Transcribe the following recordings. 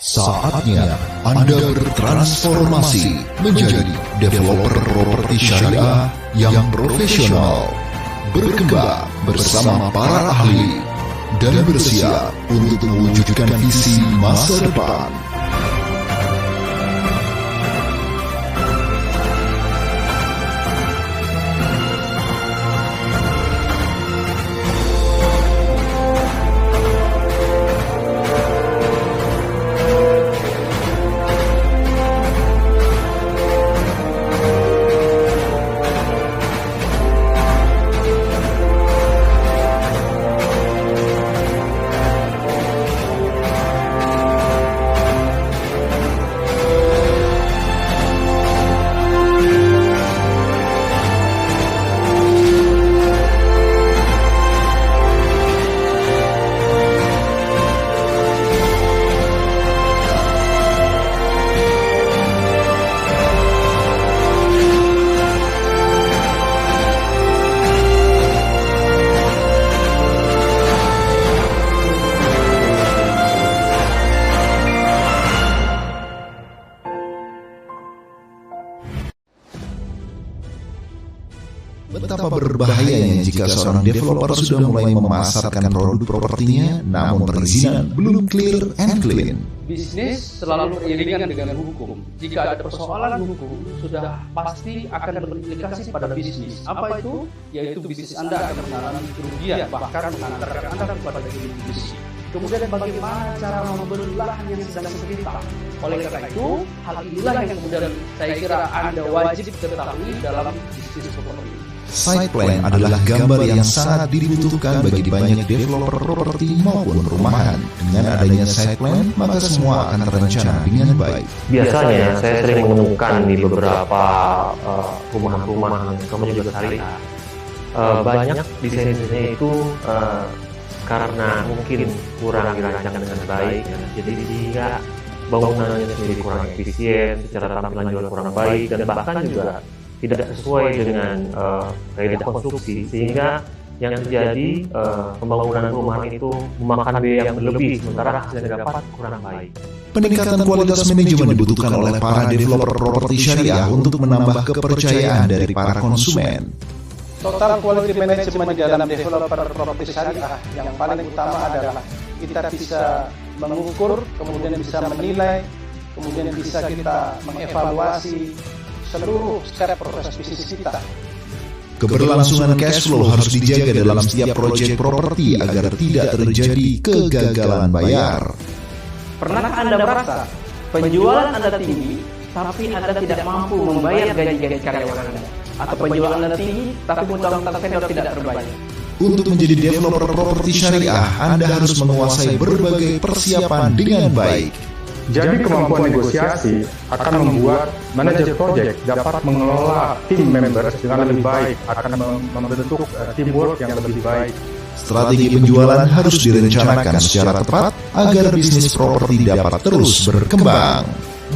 Saatnya Anda bertransformasi menjadi developer properti syariah yang profesional, berkembang bersama para ahli, dan bersiap untuk mewujudkan visi masa depan. Betapa berbahayanya jika seorang developer sudah mulai memasarkan produk propertinya, namun perizinan belum clear and clean. Bisnis selalu beriringan dengan hukum. Jika ada persoalan hukum, sudah pasti akan berimplikasi pada bisnis. Apa itu? Yaitu bisnis Anda akan mengalami kerugian, bahkan mengantarkan Anda kepada bisnis. Kemudian bagaimana cara membelah yang sedang sekitar. Oleh karena itu, hal inilah yang kemudian saya kira Anda wajib ketahui dalam bisnis properti. Site plan adalah gambar yang sangat dibutuhkan bagi banyak developer properti maupun perumahan. Dengan adanya site plan, maka semua akan terencana dengan baik. Biasanya saya sering menemukan di beberapa rumah-rumah yang kamu juga syariah, banyak desain-desainnya itu karena mungkin kurang dirancang dengan baik, ya. Jadi sehingga bangunannya sendiri kurang efisien, secara tampilan juga kurang baik, dan bahkan juga tidak sesuai dengan kaidah konstruksi, sehingga yang terjadi pembangunan rumah itu memakan biaya yang berlebih, sementara hasil yang dapat kurang baik. Peningkatan kualitas manajemen dibutuhkan oleh para developer properti syariah untuk menambah kepercayaan dari para konsumen. Total quality management di dalam developer properti syariah yang paling utama adalah kita bisa mengukur, kemudian bisa menilai, kemudian bisa kita mengevaluasi seluruh step proses bisnis kita. Keberlangsungan cash flow harus dijaga dalam setiap proyek properti agar tidak terjadi kegagalan bayar. Pernahkah Anda merasa penjualan Anda tinggi, tapi Anda tidak mampu membayar gaji-gaji karyawan Anda? Atau penjualan Anda tinggi, tapi utang-utang vendor tidak terbayar? Untuk menjadi developer properti syariah, Anda harus menguasai berbagai persiapan dengan baik. Jadi kemampuan negosiasi akan membuat manajer proyek dapat mengelola tim members dengan lebih baik, akan membentuk teamwork yang lebih baik. Strategi penjualan harus direncanakan secara tepat agar bisnis properti dapat terus berkembang.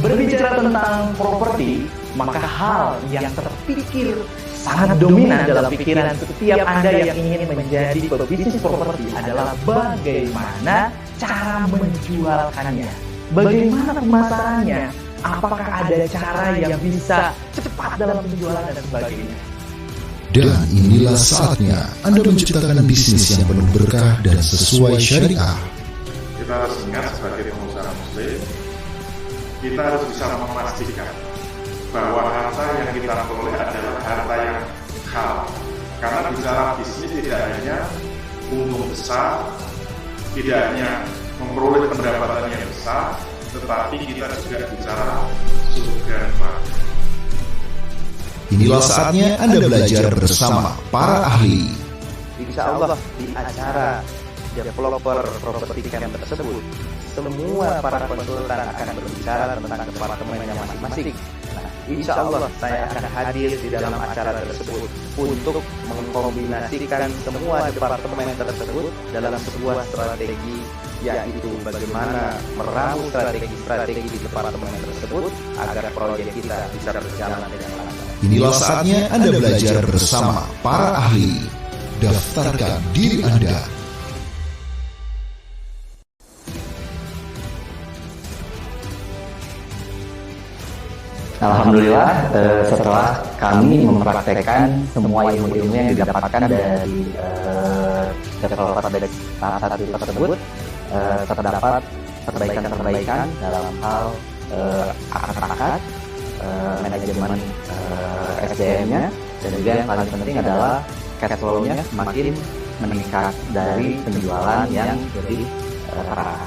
Berbicara tentang properti, maka hal yang terpikir sangat dominan dalam pikiran setiap Anda yang ingin menjadi pebisnis properti adalah bagaimana cara menjualkannya. Bagaimana pemasarannya? Apakah ada cara yang bisa cepat dalam penjualan dan sebagainya? Dan inilah saatnya Anda menciptakan bisnis yang penuh berkah dan sesuai syariah. Kita harus ingat sebagai pengusaha muslim, kita harus bisa memastikan bahwa harta yang kita peroleh adalah harta yang halal. Karena bicara bisnis tidak hanya untung besar, tidak hanya memperoleh pendapatan yang besar, tetapi kita juga bicara surga neraka. Inilah saatnya Anda belajar bersama para ahli. Insya Allah di acara developer properti camp tersebut, semua para konsultan akan berbicara tentang departemennya masing-masing. Insya Allah saya akan hadir di dalam acara tersebut untuk mengkombinasikan semua departemen tersebut dalam sebuah strategi, yaitu bagaimana meramu strategi-strategi di departemen tersebut agar proyek kita bisa berjalan dengan lancar. Inilah saatnya Anda belajar bersama para ahli. Daftarkan diri Anda. Alhamdulillah, setelah kami mempraktekkan semua ilmu-ilmu yang didapatkan dari developer dari salah satu tersebut, terdapat perbaikan-perbaikan dalam hal akad-akad, manajemen SDM-nya, dan juga yang paling penting adalah cash flow-nya semakin meningkat dari penjualan yang lebih terarah.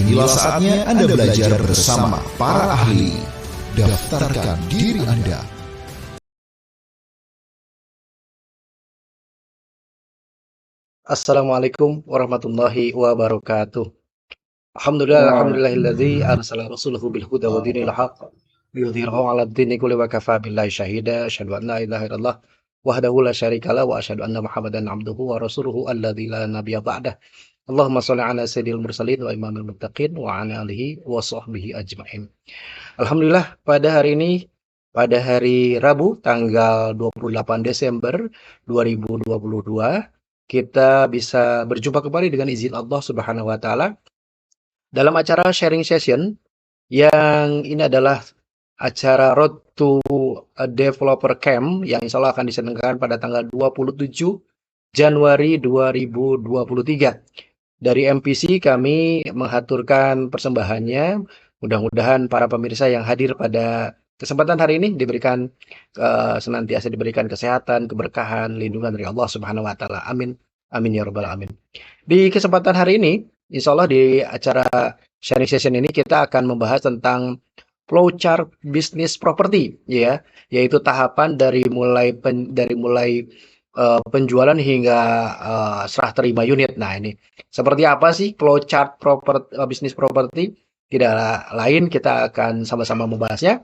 Inilah saatnya Anda belajar bersama para ahli. Daftarkan diri Anda. Assalamualaikum warahmatullahi wabarakatuh. Alhamdulillahilladzi arsala rasulahu bil huda wa dinil haqq liyudhhirahu 'ala ad-dini kulli wa kafaa billahi syahida. Asyhadu an la ilaha illallah wahdahu la syarika lah wa asyhadu anna Muhammadan 'abduhu wa rasuluhu alladzi la nabiyya ba'dah. Allahumma shalli 'ala sayyidil mursalin wa imamil muttaqin wa 'ala alihi wa sahbihi ajmain. Alhamdulillah, pada hari ini, pada hari Rabu tanggal 28 Desember 2022, kita bisa berjumpa kembali dengan izin Allah Subhanahu wa taala dalam acara sharing session yang ini adalah acara Road to Developer Camp yang insya Allah akan diselenggarakan pada tanggal 27 Januari 2023. Dari MPC kami mengaturkan persembahannya. Mudah-mudahan para pemirsa yang hadir pada kesempatan hari ini diberikan senantiasa diberikan kesehatan, keberkahan, lindungan dari Allah Subhanahu wa taala. Amin. Amin ya rabbal alamin. Di kesempatan hari ini, insya Allah di acara sharing session ini kita akan membahas tentang flowchart bisnis properti, ya, yaitu tahapan dari mulai penjualan hingga serah terima unit. Nah, ini seperti apa sih flowchart bisnis properti? Tidak lain, kita akan sama-sama membahasnya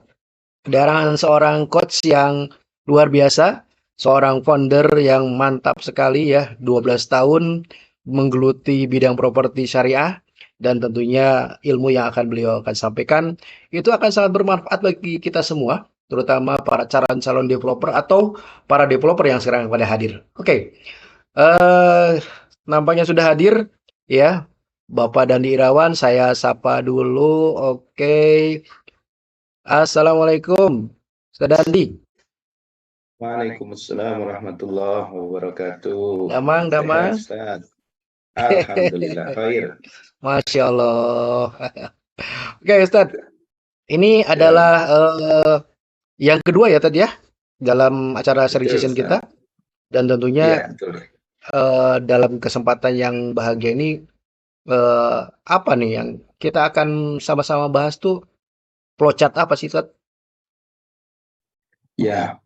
dengan seorang coach yang luar biasa, seorang founder yang mantap sekali ya, 12 tahun menggeluti bidang properti syariah, dan tentunya ilmu yang akan beliau akan sampaikan itu akan sangat bermanfaat bagi kita semua, terutama para calon developer atau para developer yang sekarang pada hadir. Oke. Nampaknya sudah hadir ya. Bapak Dandi Irawan, saya sapa dulu. Oke. Assalamualaikum, Ustaz Dandi. Waalaikumsalam warahmatullahi wabarakatuh. Damang. Sehat, Ustaz. Alhamdulillah, khair. Masya Allah. Oke, Ustaz. Ini adalah yang kedua ya tadi ya, dalam acara sharing session kita. Dan tentunya dalam kesempatan yang bahagia ini, apa nih yang kita akan sama-sama bahas tuh, flowchart apa sih, Ustaz? Ya,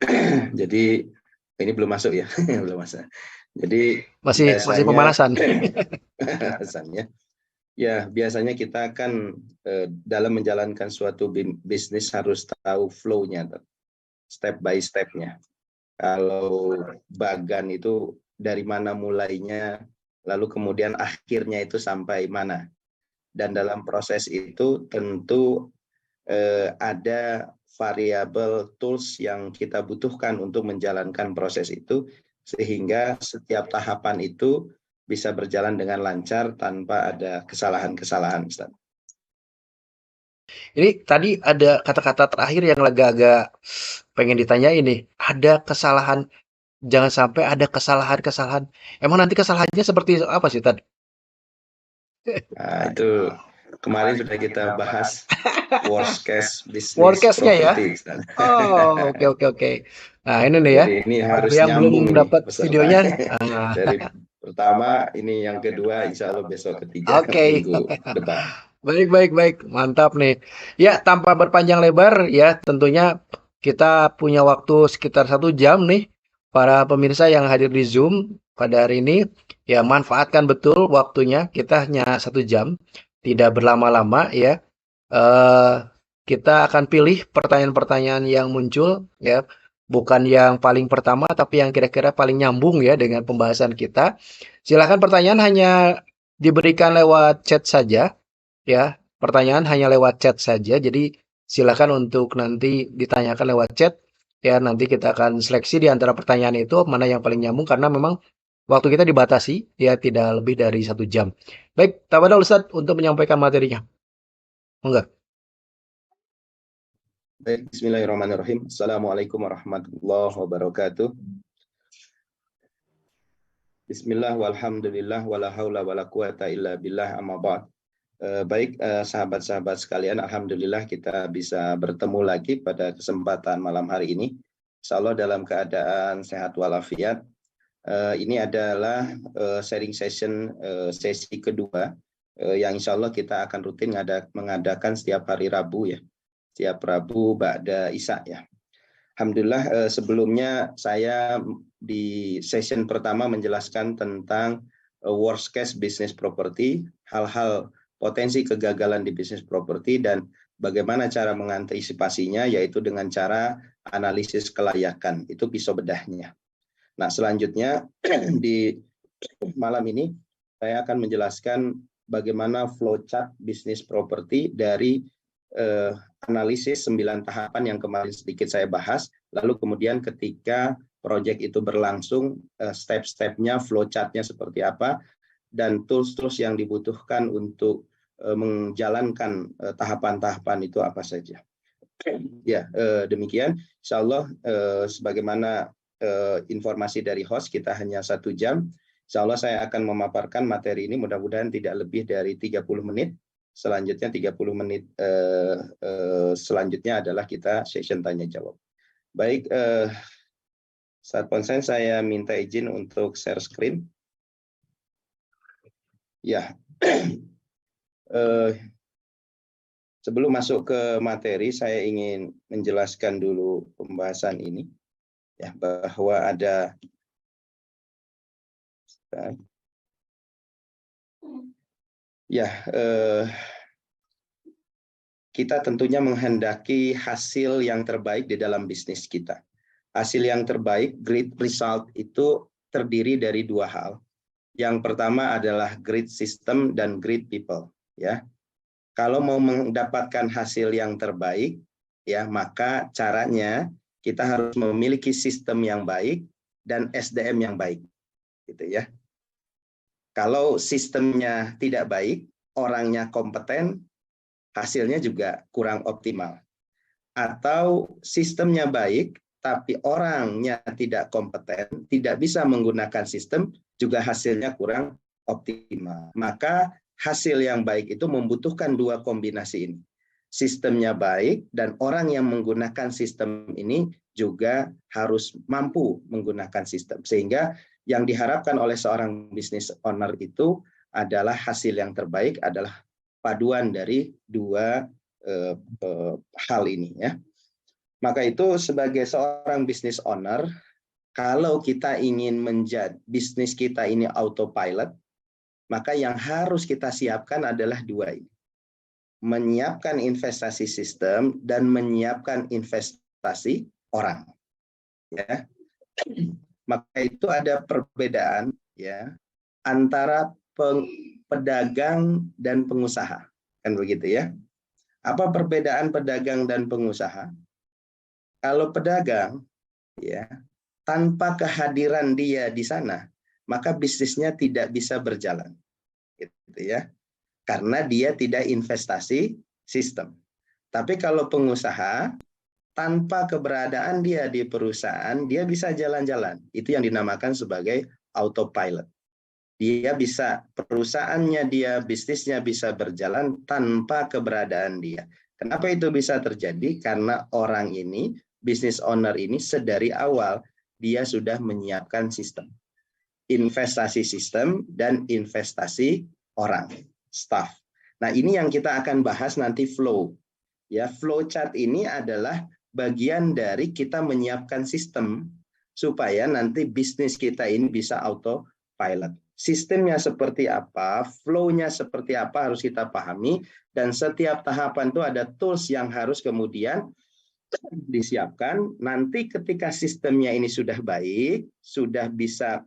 jadi ini belum masuk ya, belum masuk. Jadi masih pemanasan. Pemanasannya. Ya, biasanya kita akan dalam menjalankan suatu bisnis harus tahu flow-nya, step by step-nya. Kalau bagan itu dari mana mulainya, lalu kemudian akhirnya itu sampai mana. Dan dalam proses itu tentu ada variabel tools yang kita butuhkan untuk menjalankan proses itu, sehingga setiap tahapan itu bisa berjalan dengan lancar tanpa ada kesalahan-kesalahan, Ustaz. Ini tadi ada kata-kata terakhir yang agak-agak pengen ditanya ini. Ada kesalahan, jangan sampai ada kesalahan-kesalahan. Emang nanti kesalahannya seperti apa sih tadi? Nah, itu kemarin sudah kita bahas worst case business Worst-case-nya ya? Ustaz. Oh, oke. Nah, ini nih ya. Jadi ini harus yang belum dapat videonya. Dari pertama, ini yang kedua, insya Allah besok ketiga, minggu depan. Baik. Mantap nih. Ya, tanpa berpanjang lebar ya, tentunya kita punya waktu sekitar 1 jam nih. Para pemirsa yang hadir di Zoom pada hari ini, ya manfaatkan betul waktunya. Kita hanya 1 jam, tidak berlama-lama ya. Kita akan pilih pertanyaan-pertanyaan yang muncul ya. Bukan yang paling pertama, tapi yang kira-kira paling nyambung ya dengan pembahasan kita. Silakan pertanyaan hanya diberikan lewat chat saja. Ya, pertanyaan hanya lewat chat saja. Jadi silakan untuk nanti ditanyakan lewat chat. Ya, nanti kita akan seleksi di antara pertanyaan itu mana yang paling nyambung, karena memang waktu kita dibatasi ya, tidak lebih dari 1 jam. Baik, tafadhol Ustaz untuk menyampaikan materinya. Enggak. Baik, bismillahirrahmanirrahim. Assalamualaikum warahmatullahi wabarakatuh. Bismillah walhamdulillah wala haula wala quwata illa billah amma ba'd. Baik, sahabat-sahabat sekalian, alhamdulillah kita bisa bertemu lagi pada kesempatan malam hari ini. Insyaallah dalam keadaan sehat walafiat. Ini adalah sharing session sesi kedua yang insyaallah kita akan rutin mengadakan setiap hari Rabu ya. Setiap Rabu ba'da Isya ya. Alhamdulillah sebelumnya saya di session pertama menjelaskan tentang worst case business property, hal-hal potensi kegagalan di bisnis properti dan bagaimana cara mengantisipasinya, yaitu dengan cara analisis kelayakan. Itu pisau bedahnya. Nah, selanjutnya di malam ini saya akan menjelaskan bagaimana flowchart bisnis properti dari analisis 9 tahapan yang kemarin sedikit saya bahas, lalu kemudian ketika proyek itu berlangsung, step-stepnya, flowchart-nya seperti apa, dan tools-tools yang dibutuhkan untuk menjalankan tahapan-tahapan itu apa saja. Ya, demikian. Insyaallah sebagaimana informasi dari host, kita hanya 1 jam. Insyaallah saya akan memaparkan materi ini mudah-mudahan tidak lebih dari 30 menit. Selanjutnya 30 menit selanjutnya adalah kita session tanya jawab. Baik, saat konsen saya minta izin untuk share screen. Ya, sebelum masuk ke materi saya ingin menjelaskan dulu pembahasan ini ya, bahwa ada kita tentunya menghendaki hasil yang terbaik di dalam bisnis kita. Hasil yang terbaik, great result, itu terdiri dari 2 hal. Yang pertama adalah great system dan great people. Ya, kalau mau mendapatkan hasil yang terbaik, ya maka caranya kita harus memiliki sistem yang baik dan SDM yang baik, gitu ya. Kalau sistemnya tidak baik, orangnya kompeten, hasilnya juga kurang optimal. Atau sistemnya baik, tapi orangnya tidak kompeten, tidak bisa menggunakan sistem, juga hasilnya kurang optimal. Maka hasil yang baik itu membutuhkan 2 kombinasi ini. Sistemnya baik dan orang yang menggunakan sistem ini juga harus mampu menggunakan sistem. Sehingga yang diharapkan oleh seorang business owner itu adalah hasil yang terbaik adalah paduan dari 2 hal ini ya. Maka itu sebagai seorang business owner, kalau kita ingin menjadi bisnis kita ini autopilot, maka yang harus kita siapkan adalah 2 ini. Menyiapkan investasi sistem dan menyiapkan investasi orang. Ya. Maka itu ada perbedaan ya antara pedagang dan pengusaha. Kan begitu ya. Apa perbedaan pedagang dan pengusaha? Kalau pedagang ya, tanpa kehadiran dia di sana, maka bisnisnya tidak bisa berjalan. Gitu ya. Karena dia tidak investasi sistem. Tapi kalau pengusaha, tanpa keberadaan dia di perusahaan, dia bisa jalan-jalan. Itu yang dinamakan sebagai autopilot. Dia bisa, perusahaannya dia, bisnisnya bisa berjalan tanpa keberadaan dia. Kenapa itu bisa terjadi? Karena orang ini, business owner ini sedari awal, dia sudah menyiapkan sistem. Investasi sistem dan investasi orang, staff. Nah, ini yang kita akan bahas nanti flow. Ya, flow chart ini adalah bagian dari kita menyiapkan sistem supaya nanti bisnis kita ini bisa autopilot. Sistemnya seperti apa, flow-nya seperti apa harus kita pahami, dan setiap tahapan itu ada tools yang harus kemudian disiapkan. Nanti ketika sistemnya ini sudah baik, sudah bisa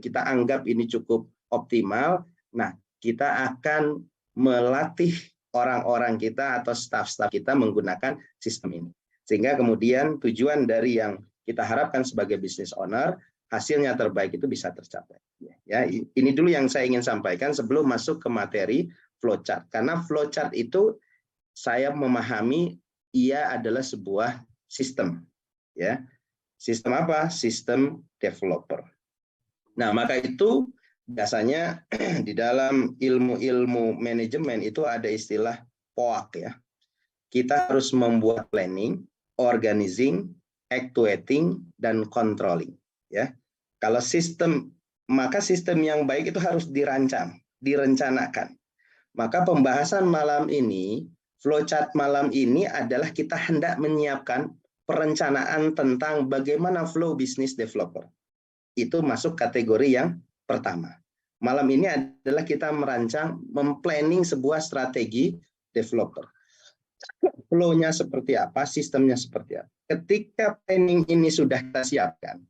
kita anggap ini cukup optimal, nah kita akan melatih orang-orang kita atau staf-staf kita menggunakan sistem ini. Sehingga kemudian tujuan dari yang kita harapkan sebagai business owner, hasilnya terbaik itu bisa tercapai. Ya, ini dulu yang saya ingin sampaikan sebelum masuk ke materi flowchart. Karena flowchart itu saya memahami ia adalah sebuah sistem, ya. Sistem apa? Sistem developer. Nah, maka itu biasanya di dalam ilmu-ilmu manajemen itu ada istilah POAK, ya. Kita harus membuat planning, organizing, actuating, dan controlling, ya. Kalau sistem, maka sistem yang baik itu harus dirancang, direncanakan. Maka pembahasan malam ini, flowchart malam ini adalah kita hendak menyiapkan perencanaan tentang bagaimana flow business developer. Itu masuk kategori yang pertama. Malam ini adalah kita merancang, memplanning sebuah strategi developer. Flow-nya seperti apa, sistemnya seperti apa. Ketika planning ini sudah kita siapkan,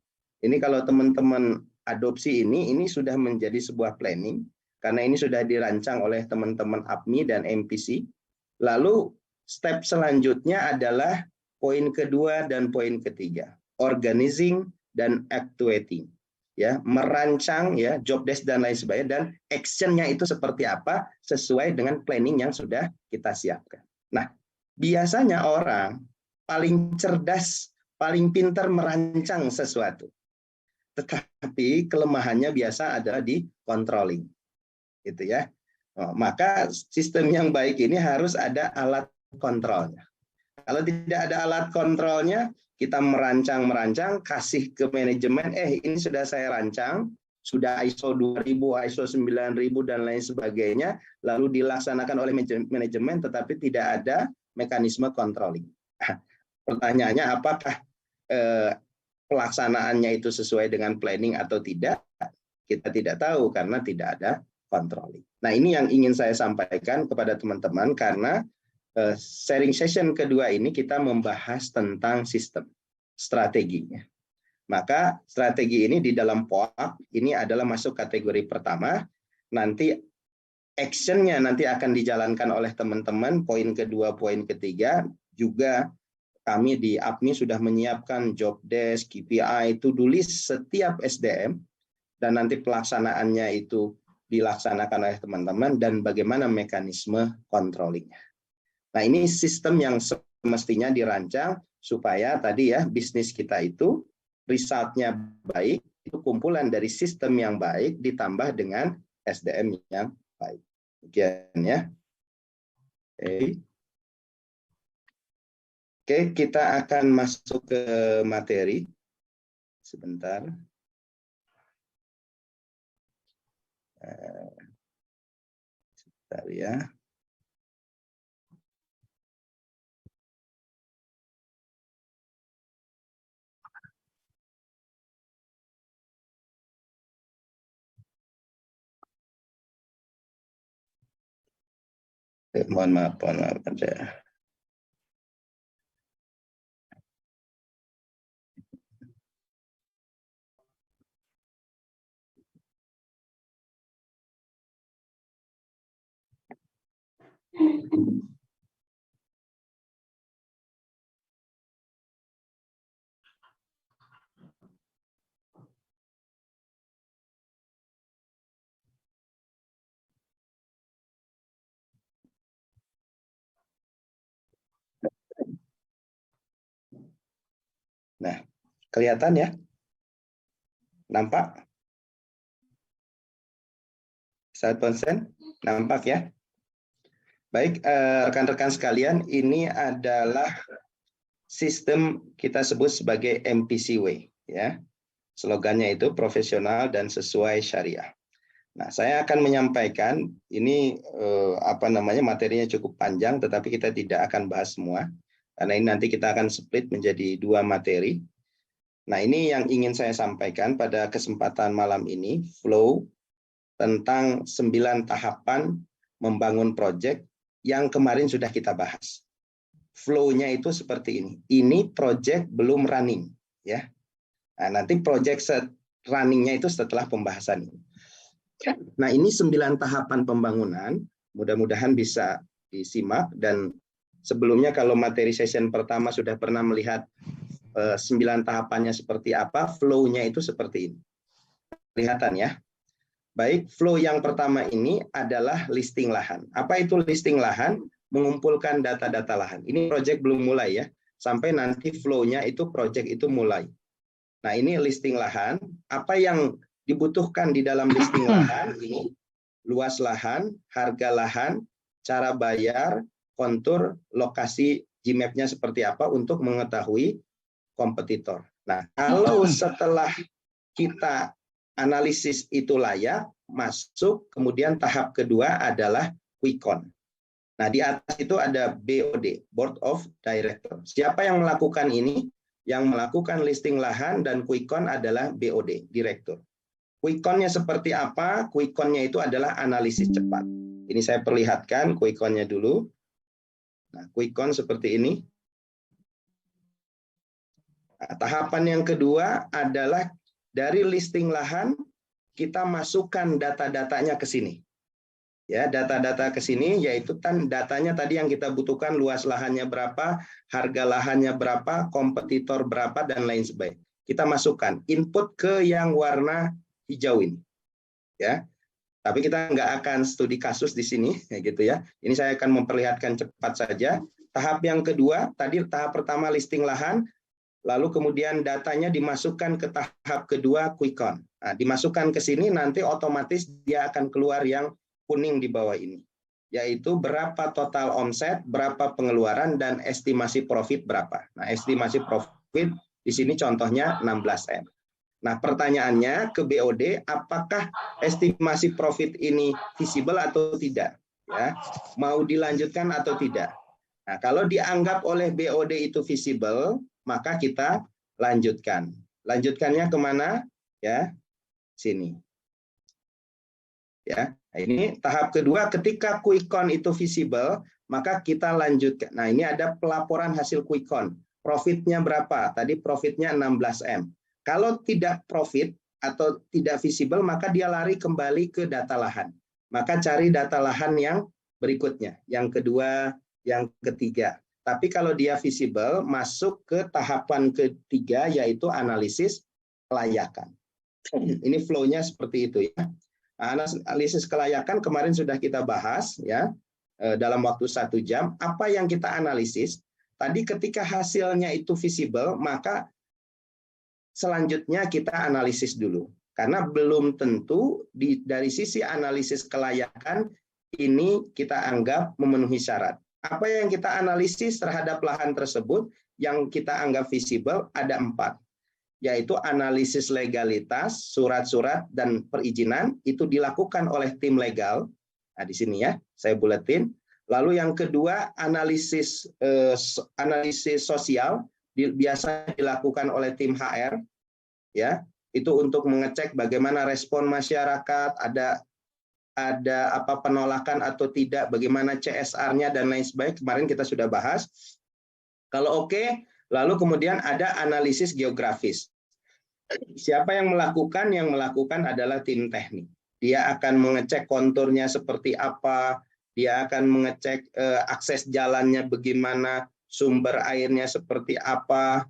ini kalau teman-teman adopsi ini sudah menjadi sebuah planning, karena ini sudah dirancang oleh teman-teman APMI dan MPC. Lalu step selanjutnya adalah poin kedua dan poin ketiga, organizing dan actuating, ya, merancang, ya, job desk dan lain sebagainya, dan actionnya itu seperti apa sesuai dengan planning yang sudah kita siapkan. Nah, biasanya orang paling cerdas, paling pintar merancang sesuatu, tetapi kelemahannya biasa adalah di controlling. Gitu, ya. Maka sistem yang baik ini harus ada alat kontrolnya. Kalau tidak ada alat kontrolnya, kita merancang, kasih ke manajemen, ini sudah saya rancang, sudah ISO 2000, ISO 9000 dan lain sebagainya, lalu dilaksanakan oleh manajemen, tetapi tidak ada mekanisme controlling. Pertanyaannya, apakah pelaksanaannya itu sesuai dengan planning atau tidak? Kita tidak tahu karena tidak ada controlling. Nah, ini yang ingin saya sampaikan kepada teman-teman, karena sharing session kedua ini kita membahas tentang sistem, strateginya. Maka strategi ini di dalam POAK ini adalah masuk kategori pertama. Nanti actionnya nanti akan dijalankan oleh teman-teman, poin kedua, poin ketiga. Juga kami di APMI sudah menyiapkan job desk, KPI, to-do list setiap SDM, dan nanti pelaksanaannya itu dilaksanakan oleh teman-teman, dan bagaimana mekanisme controllingnya. Nah, ini sistem yang semestinya dirancang supaya tadi, ya, bisnis kita itu resultnya baik, itu kumpulan dari sistem yang baik ditambah dengan SDM yang baik. Demikian, ya. Oke, kita akan masuk ke materi. Sebentar. Sebentar, ya. Mohon maaf ada. Nah, kelihatan, ya? Nampak? Saat konsen? Nampak, ya? Baik, rekan-rekan sekalian, ini adalah sistem kita sebut sebagai MPCW, ya. Slogannya itu profesional dan sesuai syariah. Nah, saya akan menyampaikan ini materinya cukup panjang, tetapi kita tidak akan bahas semua. Karena ini nanti kita akan split menjadi 2 materi. Nah, ini yang ingin saya sampaikan pada kesempatan malam ini, flow tentang 9 tahapan membangun proyek yang kemarin sudah kita bahas. Flow-nya itu seperti ini. Ini proyek belum running, ya. Nah, nanti proyek runningnya itu setelah pembahasan ini. Nah, ini 9 tahapan pembangunan. Mudah-mudahan bisa disimak, dan sebelumnya kalau materi session pertama sudah pernah melihat 9 tahapannya seperti apa, flow-nya itu seperti ini. Kelihatan, ya? Baik, flow yang pertama ini adalah listing lahan. Apa itu listing lahan? mengumpulkan data-data lahan. Ini project belum mulai ya, sampai nanti flow-nya itu project itu mulai. Nah, ini listing lahan. Apa yang dibutuhkan di dalam listing lahan ini? Luas lahan, harga lahan, cara bayar, kontur, lokasi Gmap-nya seperti apa untuk mengetahui kompetitor. Nah, kalau setelah kita analisis itu layak, masuk, kemudian tahap kedua adalah quick count. Nah, di atas itu ada BOD, Board of Director. Siapa yang melakukan ini? Yang melakukan listing lahan dan quick count adalah BOD, Direktur. Quick count-nya seperti apa? Quick count-nya itu adalah analisis cepat. Ini saya perlihatkan quick count-nya dulu. Nah, quick count seperti ini. Nah, tahapan yang kedua adalah dari listing lahan, kita masukkan data-datanya ke sini. Ya, data-data ke sini yaitu datanya tadi yang kita butuhkan, luas lahannya berapa, harga lahannya berapa, kompetitor berapa, dan lain sebagainya. Kita masukkan input ke yang warna hijau ini. Ya. Tapi kita nggak akan studi kasus di sini, ya gitu ya. Ini saya akan memperlihatkan cepat saja. Tahap yang kedua, tadi tahap pertama listing lahan, lalu kemudian datanya dimasukkan ke tahap kedua quick count. Nah, dimasukkan ke sini nanti otomatis dia akan keluar yang kuning di bawah ini, yaitu berapa total omset, berapa pengeluaran, dan estimasi profit berapa. Nah, estimasi profit di sini contohnya 16M. Nah, pertanyaannya ke BOD, apakah estimasi profit ini visible atau tidak? Ya, mau dilanjutkan atau tidak? Nah, kalau dianggap oleh BOD itu visible, maka kita lanjutkan. Lanjutkannya kemana? Ya, sini. Ya, ini tahap kedua, ketika quick count itu visible, maka kita lanjutkan. Nah, ini ada pelaporan hasil quick count. Profitnya berapa? Tadi profitnya 16M. Kalau tidak profit atau tidak visible, maka dia lari kembali ke data lahan. Maka cari data lahan yang berikutnya, yang kedua, yang ketiga. Tapi kalau dia visible, masuk ke tahapan ketiga, yaitu analisis kelayakan. Ini flow-nya seperti itu ya. Analisis kelayakan kemarin sudah kita bahas ya dalam waktu 1 jam. Apa yang kita analisis? Tadi ketika hasilnya itu visible, maka selanjutnya kita analisis dulu. Karena belum tentu dari sisi analisis kelayakan ini kita anggap memenuhi syarat. Apa yang kita analisis terhadap lahan tersebut yang kita anggap visible ada 4. Yaitu analisis legalitas, surat-surat, dan perizinan itu dilakukan oleh tim legal. Nah, di sini ya, saya buletin. Lalu yang kedua, analisis sosial biasa dilakukan oleh tim HR, ya, itu untuk mengecek bagaimana respon masyarakat, ada apa penolakan atau tidak, bagaimana CSR-nya dan lain sebagainya. Kemarin kita sudah bahas. Kalau oke, lalu kemudian ada analisis geografis. Siapa yang melakukan? Yang melakukan adalah tim teknik. Dia akan mengecek konturnya seperti apa, dia akan mengecek akses jalannya bagaimana, sumber airnya seperti apa,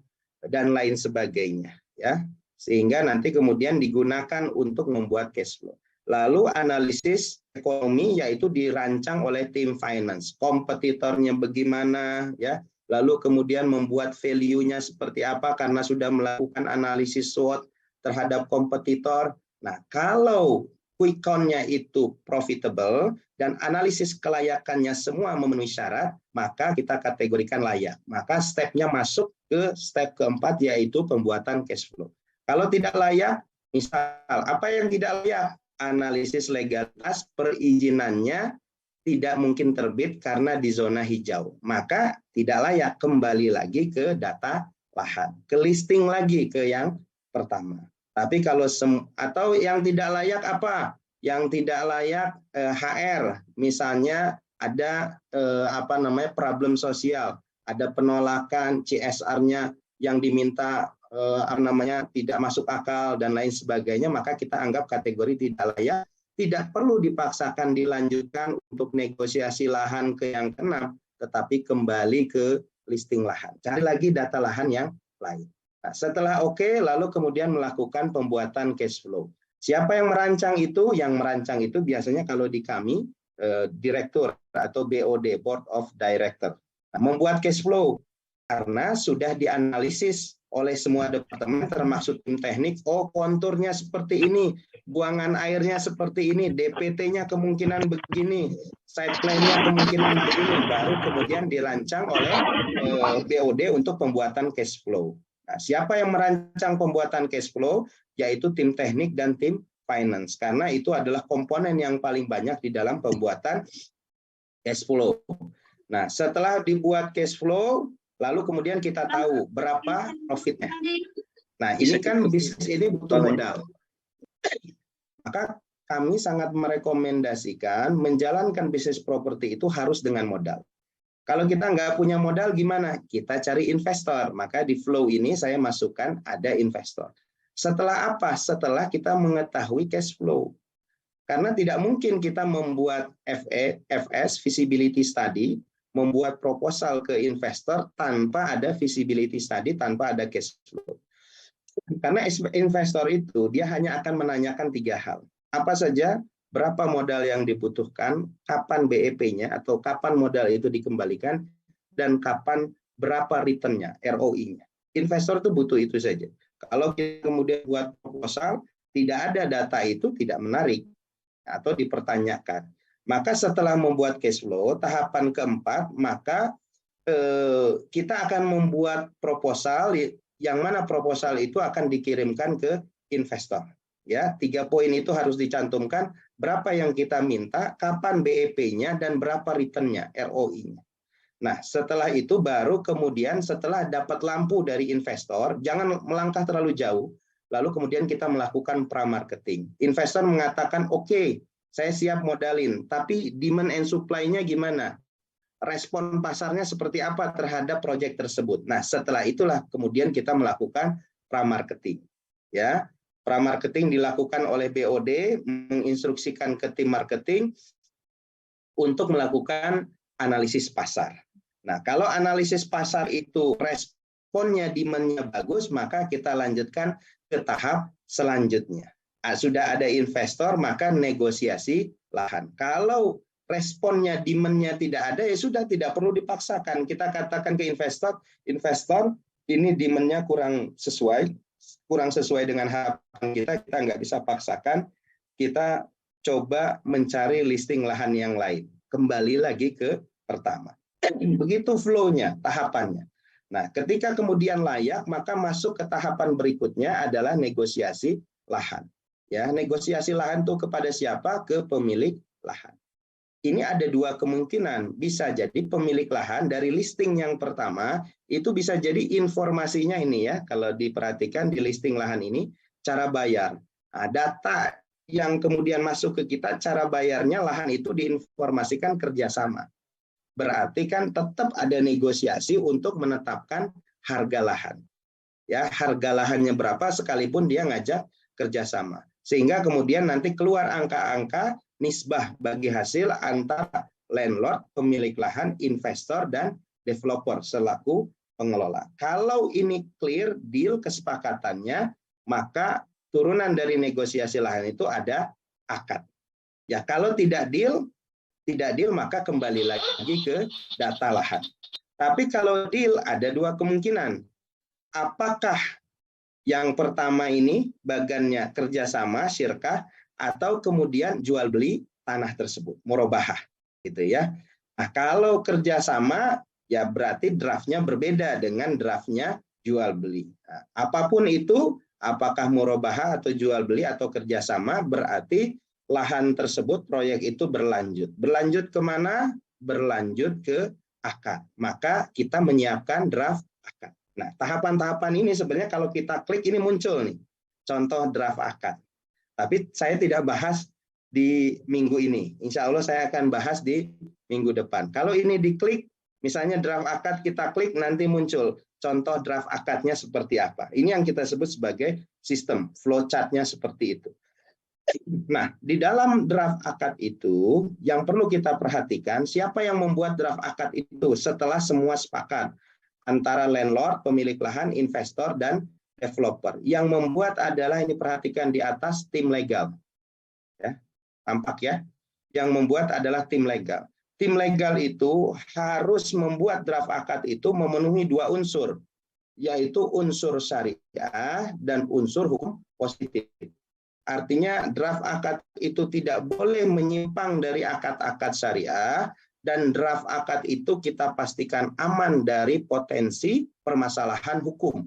dan lain sebagainya. Ya, sehingga nanti kemudian digunakan untuk membuat cash flow. Lalu analisis ekonomi yaitu dirancang oleh tim finance. Kompetitornya bagaimana, ya. Lalu kemudian membuat value-nya seperti apa karena sudah melakukan analisis SWOT terhadap kompetitor. Nah, kalau quick count-nya itu profitable dan analisis kelayakannya semua memenuhi syarat, maka kita kategorikan layak. Maka step-nya masuk ke step keempat, yaitu pembuatan cash flow. Kalau tidak layak, misal apa yang tidak layak? Analisis legalitas perizinannya tidak mungkin terbit karena di zona hijau. Maka tidak layak, kembali lagi ke data lahan. Ke listing lagi ke yang pertama. Tapi kalau atau yang tidak layak apa? Yang tidak layak HR. Misalnya ada problem sosial, ada penolakan CSR-nya yang diminta tidak masuk akal dan lain sebagainya, maka kita anggap kategori tidak layak. Tidak perlu dipaksakan dilanjutkan untuk negosiasi lahan ke yang keenam, tetapi kembali ke listing lahan. Cari lagi data lahan yang lain. Nah, setelah oke, lalu kemudian melakukan pembuatan cash flow. Siapa yang merancang itu? Yang merancang itu biasanya kalau di kami direktur atau BOD, Board of Director. Nah, membuat cash flow karena sudah dianalisis oleh semua departemen termasuk tim teknik. Oh, konturnya seperti ini, buangan airnya seperti ini, DPT-nya kemungkinan begini, side plan-nya kemungkinan begini, baru kemudian dirancang oleh BOD untuk pembuatan cash flow. Nah, siapa yang merancang pembuatan cash flow? Yaitu tim teknik dan tim finance, karena itu adalah komponen yang paling banyak di dalam pembuatan cash flow. Nah, setelah dibuat cash flow, lalu kemudian kita tahu berapa profitnya. Nah, ini kan bisnis ini butuh modal. Maka kami sangat merekomendasikan menjalankan bisnis properti itu harus dengan modal. Kalau kita nggak punya modal gimana? Kita cari investor. Maka di flow ini saya masukkan ada investor. Setelah apa? Setelah kita mengetahui cash flow. Karena tidak mungkin kita membuat FS, feasibility study, membuat proposal ke investor tanpa ada feasibility study, tanpa ada cash flow. Karena investor itu dia hanya akan menanyakan 3 hal. Apa saja? Berapa modal yang dibutuhkan, kapan BEP-nya atau kapan modal itu dikembalikan, dan kapan berapa return-nya, ROI-nya. Investor itu butuh itu saja. Kalau kita kemudian buat proposal, tidak ada data itu tidak menarik atau dipertanyakan. Maka setelah membuat cash flow, tahapan keempat, maka kita akan membuat proposal, yang mana proposal itu akan dikirimkan ke investor. Ya, 3 poin itu harus dicantumkan, berapa yang kita minta, kapan BEP-nya, dan berapa return-nya, ROI-nya. Nah, setelah itu baru kemudian setelah dapat lampu dari investor, jangan melangkah terlalu jauh, lalu kemudian kita melakukan pra-marketing. Investor mengatakan, oke, saya siap modalin, tapi demand and supply-nya gimana? Respon pasarnya seperti apa terhadap proyek tersebut? Nah, setelah itulah kemudian kita melakukan pra-marketing. Ya, pra-marketing dilakukan oleh BOD, menginstruksikan ke tim marketing untuk melakukan analisis pasar. Nah, kalau analisis pasar itu responnya, demand-nya bagus, maka kita lanjutkan ke tahap selanjutnya. Sudah ada investor, maka negosiasi lahan. Kalau responnya, demand-nya tidak ada, ya sudah tidak perlu dipaksakan. Kita katakan ke investor, ini demand-nya kurang sesuai dengan harapan kita nggak bisa paksakan, kita coba mencari listing lahan yang lain. Kembali lagi ke pertama. Begitu flow-nya, tahapannya. Nah, ketika kemudian layak, maka masuk ke tahapan berikutnya adalah negosiasi lahan. Ya, negosiasi lahan itu kepada siapa? Ke pemilik lahan. Ini ada 2 kemungkinan. Bisa jadi pemilik lahan dari listing yang pertama, itu bisa jadi informasinya ini ya, kalau diperhatikan di listing lahan ini, cara bayar. Nah, data yang kemudian masuk ke kita, cara bayarnya lahan itu diinformasikan kerjasama. Berarti kan tetap ada negosiasi untuk menetapkan harga lahan. Ya, harga lahannya berapa sekalipun dia ngajak kerjasama. Sehingga kemudian nanti keluar angka-angka nisbah bagi hasil antara landlord, pemilik lahan, investor, dan developer selaku pengelola. Kalau ini clear, deal kesepakatannya, maka turunan dari negosiasi lahan itu ada akad. Ya, kalau tidak deal maka kembali lagi ke data lahan. Tapi kalau deal ada 2 kemungkinan. Apakah yang pertama ini bagannya kerjasama, syirkah, atau kemudian jual beli tanah tersebut, murabahah, gitu ya. Nah, kalau kerjasama, ya berarti draftnya berbeda dengan draftnya jual beli. Nah, apapun itu, apakah murabahah atau jual beli atau kerjasama, berarti lahan tersebut, proyek itu berlanjut. Berlanjut kemana? Berlanjut ke akad. Maka kita menyiapkan draft akad. Nah, tahapan-tahapan ini sebenarnya kalau kita klik ini muncul nih, contoh draft akad. Tapi saya tidak bahas di minggu ini. Insya Allah saya akan bahas di minggu depan. Kalau ini diklik, misalnya draft akad kita klik, nanti muncul contoh draft akadnya seperti apa. Ini yang kita sebut sebagai sistem, flowchart-nya seperti itu. Nah, di dalam draft akad itu, yang perlu kita perhatikan, siapa yang membuat draft akad itu setelah semua sepakat. Antara landlord, pemilik lahan, investor, dan developer. Yang membuat adalah, ini perhatikan di atas, tim legal. Ya, tampak ya. yang membuat adalah tim legal. Tim legal itu harus membuat draft akad itu memenuhi 2 unsur, yaitu unsur syariah dan unsur hukum positif. Artinya draft akad itu tidak boleh menyimpang dari akad-akad syariah, dan draft akad itu kita pastikan aman dari potensi permasalahan hukum.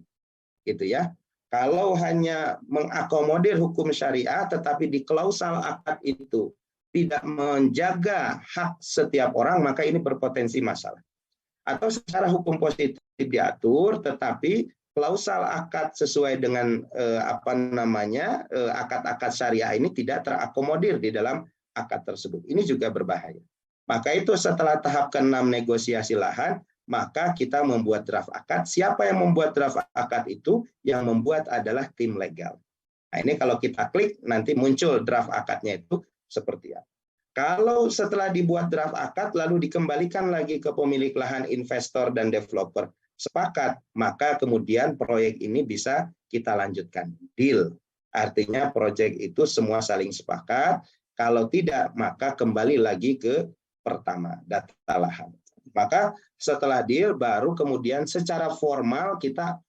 Gitu ya. Kalau hanya mengakomodir hukum syariah tetapi di klausal akad itu tidak menjaga hak setiap orang, maka ini berpotensi masalah. Atau secara hukum positif diatur tetapi klausal akad sesuai dengan akad-akad syariah ini tidak terakomodir di dalam akad tersebut. Ini juga berbahaya. Maka itu setelah tahap ke-6 negosiasi lahan, maka kita membuat draft akad. Siapa yang membuat draft akad itu? Yang membuat adalah tim legal. Nah, ini kalau kita klik nanti muncul draft akadnya itu seperti apa. Kalau setelah dibuat draft akad lalu dikembalikan lagi ke pemilik lahan, investor dan developer sepakat, maka kemudian proyek ini bisa kita lanjutkan. Deal. Artinya proyek itu semua saling sepakat. Kalau tidak, maka kembali lagi ke pertama, data lahan. Maka setelah deal baru kemudian secara formal kita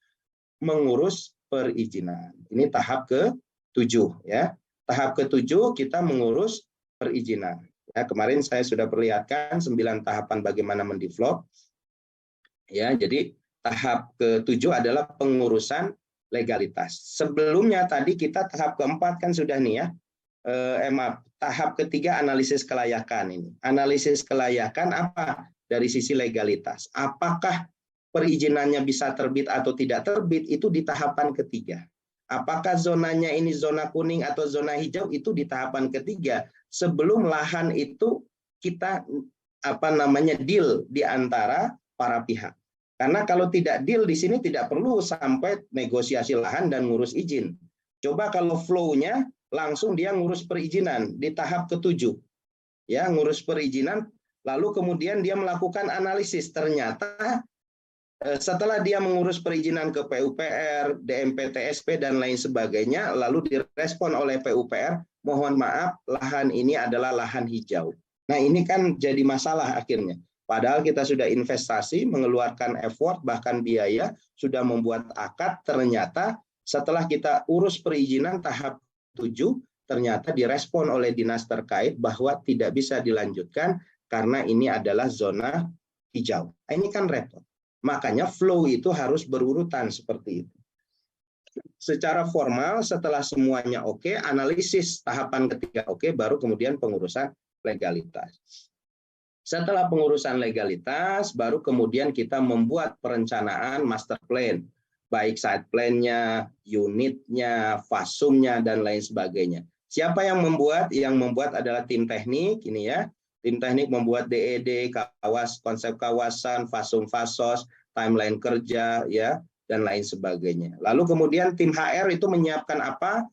mengurus perizinan. Ini tahap ke-7 ya. Tahap ke-7 kita mengurus perizinan. Ya, kemarin saya sudah perlihatkan 9 tahapan bagaimana mendevelop. Ya, jadi tahap ke-7 adalah pengurusan legalitas. Sebelumnya tadi kita tahap ke-4 kan sudah nih ya. Tahap ke-3 analisis kelayakan ini. Analisis kelayakan apa? Dari sisi legalitas. Apakah perizinannya bisa terbit atau tidak terbit itu di tahapan ke-3. Apakah zonanya ini zona kuning atau zona hijau itu di tahapan ke-3. Sebelum lahan itu kita deal di antara para pihak. Karena kalau tidak deal di sini tidak perlu sampai negosiasi lahan dan ngurus izin. Coba kalau flow-nya langsung dia ngurus perizinan di tahap ke-7. Ya, ngurus perizinan. Lalu kemudian dia melakukan analisis. Ternyata setelah dia mengurus perizinan ke PUPR, DMP, TSP, dan lain sebagainya, lalu direspon oleh PUPR, mohon maaf, lahan ini adalah lahan hijau. Nah ini kan jadi masalah akhirnya. Padahal kita sudah investasi, mengeluarkan effort, bahkan biaya, sudah membuat akad, ternyata setelah kita urus perizinan tahap 7, ternyata direspon oleh dinas terkait bahwa tidak bisa dilanjutkan, karena ini adalah zona hijau. Nah, ini kan repot. Makanya flow itu harus berurutan seperti itu. Secara formal setelah semuanya oke, analisis tahapan ke-3 oke, baru kemudian pengurusan legalitas. Setelah pengurusan legalitas, baru kemudian kita membuat perencanaan master plan. Baik site plan-nya, unitnya, fasumnya, dan lain sebagainya. Siapa yang membuat? Yang membuat adalah tim teknik, ini ya. Tim teknik membuat DED, konsep kawasan, fasum fasos, timeline kerja, ya, dan lain sebagainya. Lalu kemudian tim HR itu menyiapkan apa?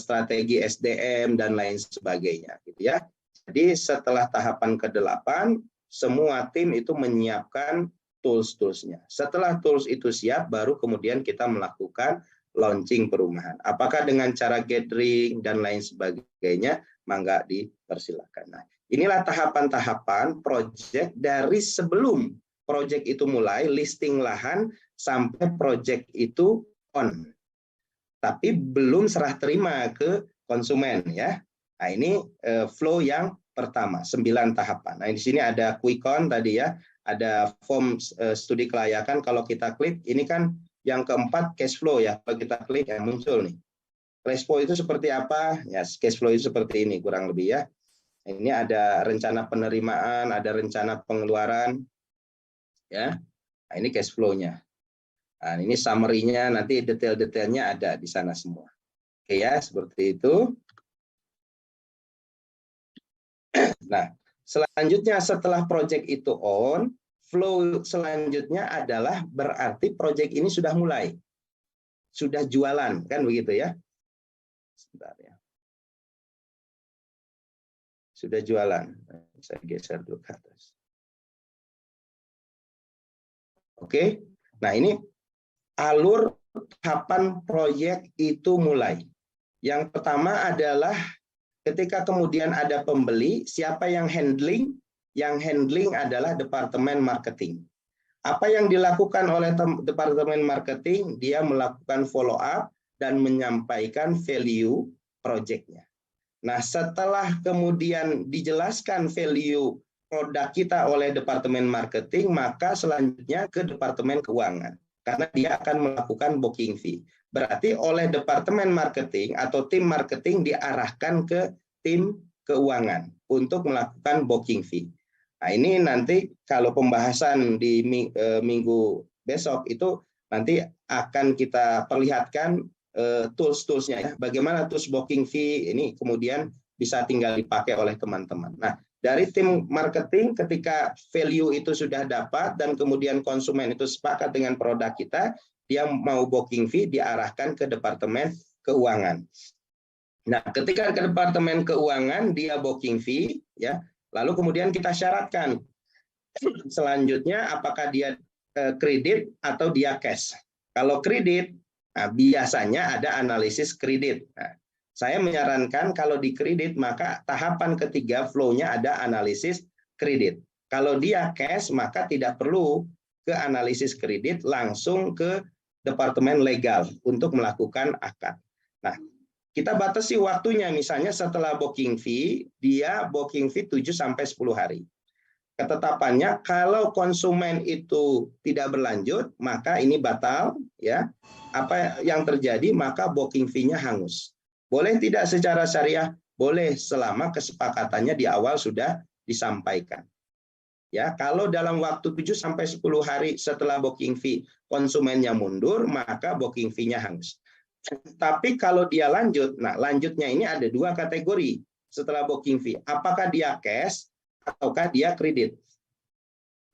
Strategi SDM dan lain sebagainya, gitu ya. Jadi setelah tahapan ke-8, semua tim itu menyiapkan tools-toolsnya. Setelah tools itu siap, baru kemudian kita melakukan launching perumahan. Apakah dengan cara gathering dan lain sebagainya? Mangga dipersilakan. Nah, inilah tahapan-tahapan proyek dari sebelum proyek itu mulai, listing lahan, sampai proyek itu on. Tapi belum serah terima ke konsumen ya. Nah, ini flow yang pertama, 9 tahapan. Nah, di sini ada quick count tadi ya, ada form studi kelayakan. Kalau kita klik, ini kan yang keempat cash flow ya. Kalau kita klik yang muncul nih. Cash flow itu seperti apa? Ya, cash flow itu seperti ini kurang lebih ya. Ini ada rencana penerimaan, ada rencana pengeluaran, ya. Nah, ini cash flow-nya. Nah, ini summary-nya, nanti detail-detailnya ada di sana semua. Oke ya, seperti itu. Nah, selanjutnya setelah project itu on, flow selanjutnya adalah berarti project ini sudah mulai, sudah jualan, kan begitu ya? Sebentar ya. Sudah jualan. Saya geser dulu ke atas. Oke. Nah, ini alur tahapan proyek itu mulai. Yang pertama adalah ketika kemudian ada pembeli, siapa yang handling? Yang handling adalah departemen marketing. Apa yang dilakukan oleh departemen marketing? Dia melakukan follow up dan menyampaikan value project-nya. Nah, setelah kemudian dijelaskan value produk kita oleh departemen marketing, maka selanjutnya ke departemen keuangan. Karena dia akan melakukan booking fee. Berarti oleh departemen marketing atau tim marketing diarahkan ke tim keuangan untuk melakukan booking fee. Nah, ini nanti kalau pembahasan di minggu besok itu nanti akan kita perlihatkan tools-toolsnya ya. Bagaimana tools booking fee ini kemudian bisa tinggal dipakai oleh teman-teman. Nah, dari tim marketing ketika value itu sudah dapat dan kemudian konsumen itu sepakat dengan produk kita, dia mau booking fee diarahkan ke departemen keuangan. Nah, ketika ke departemen keuangan dia booking fee ya, lalu kemudian kita syaratkan selanjutnya apakah dia kredit atau dia cash. Kalau kredit, nah, biasanya ada analisis kredit. Nah, saya menyarankan kalau di kredit maka tahapan ketiga flow-nya ada analisis kredit. Kalau dia cash maka tidak perlu ke analisis kredit, langsung ke departemen legal untuk melakukan akad. Nah, kita batasi waktunya, misalnya setelah booking fee, dia booking fee 7-10 hari. Ketetapannya kalau konsumen itu tidak berlanjut, maka ini batal ya. Apa yang terjadi? Maka booking fee-nya hangus. Boleh tidak secara syariah? Boleh selama kesepakatannya di awal sudah disampaikan. Ya, kalau dalam waktu 7-10 hari setelah booking fee konsumennya mundur, maka booking fee-nya hangus. Tapi kalau dia lanjut, nah lanjutnya ini ada dua kategori setelah booking fee. Apakah dia cash ataukah dia kredit?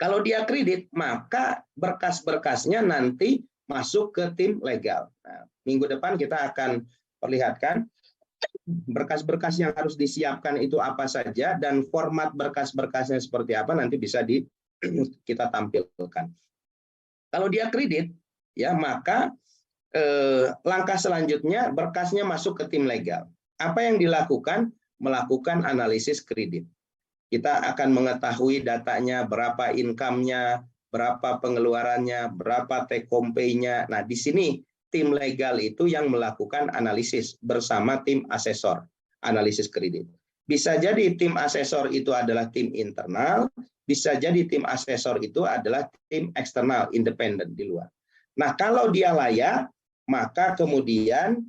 Kalau dia kredit, maka berkas-berkasnya nanti masuk ke tim legal. Nah, minggu depan kita akan perlihatkan berkas-berkas yang harus disiapkan itu apa saja dan format berkas-berkasnya seperti apa nanti bisa kita tampilkan. Kalau dia kredit, ya maka langkah selanjutnya berkasnya masuk ke tim legal. Apa yang dilakukan? Melakukan analisis kredit. Kita akan mengetahui datanya, berapa income-nya, berapa pengeluarannya, berapa take home pay-nya. Nah, di sini tim legal itu yang melakukan analisis bersama tim asesor, analisis kredit. Bisa jadi tim asesor itu adalah tim internal, bisa jadi tim asesor itu adalah tim eksternal, independen di luar. Nah, kalau dia layak, maka kemudian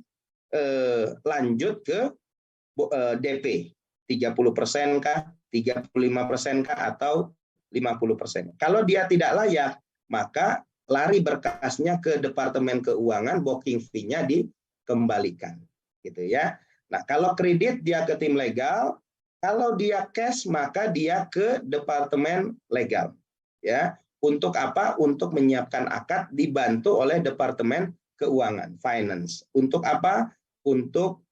lanjut ke DP, 30% kah, 35% kah, atau 50%. Kalau dia tidak layak, maka lari berkasnya ke departemen keuangan, booking fee-nya dikembalikan, gitu ya. Nah, kalau kredit dia ke tim legal, kalau dia cash maka dia ke departemen legal, ya. Untuk apa? Untuk menyiapkan akad dibantu oleh departemen keuangan, finance. Untuk apa? Untuk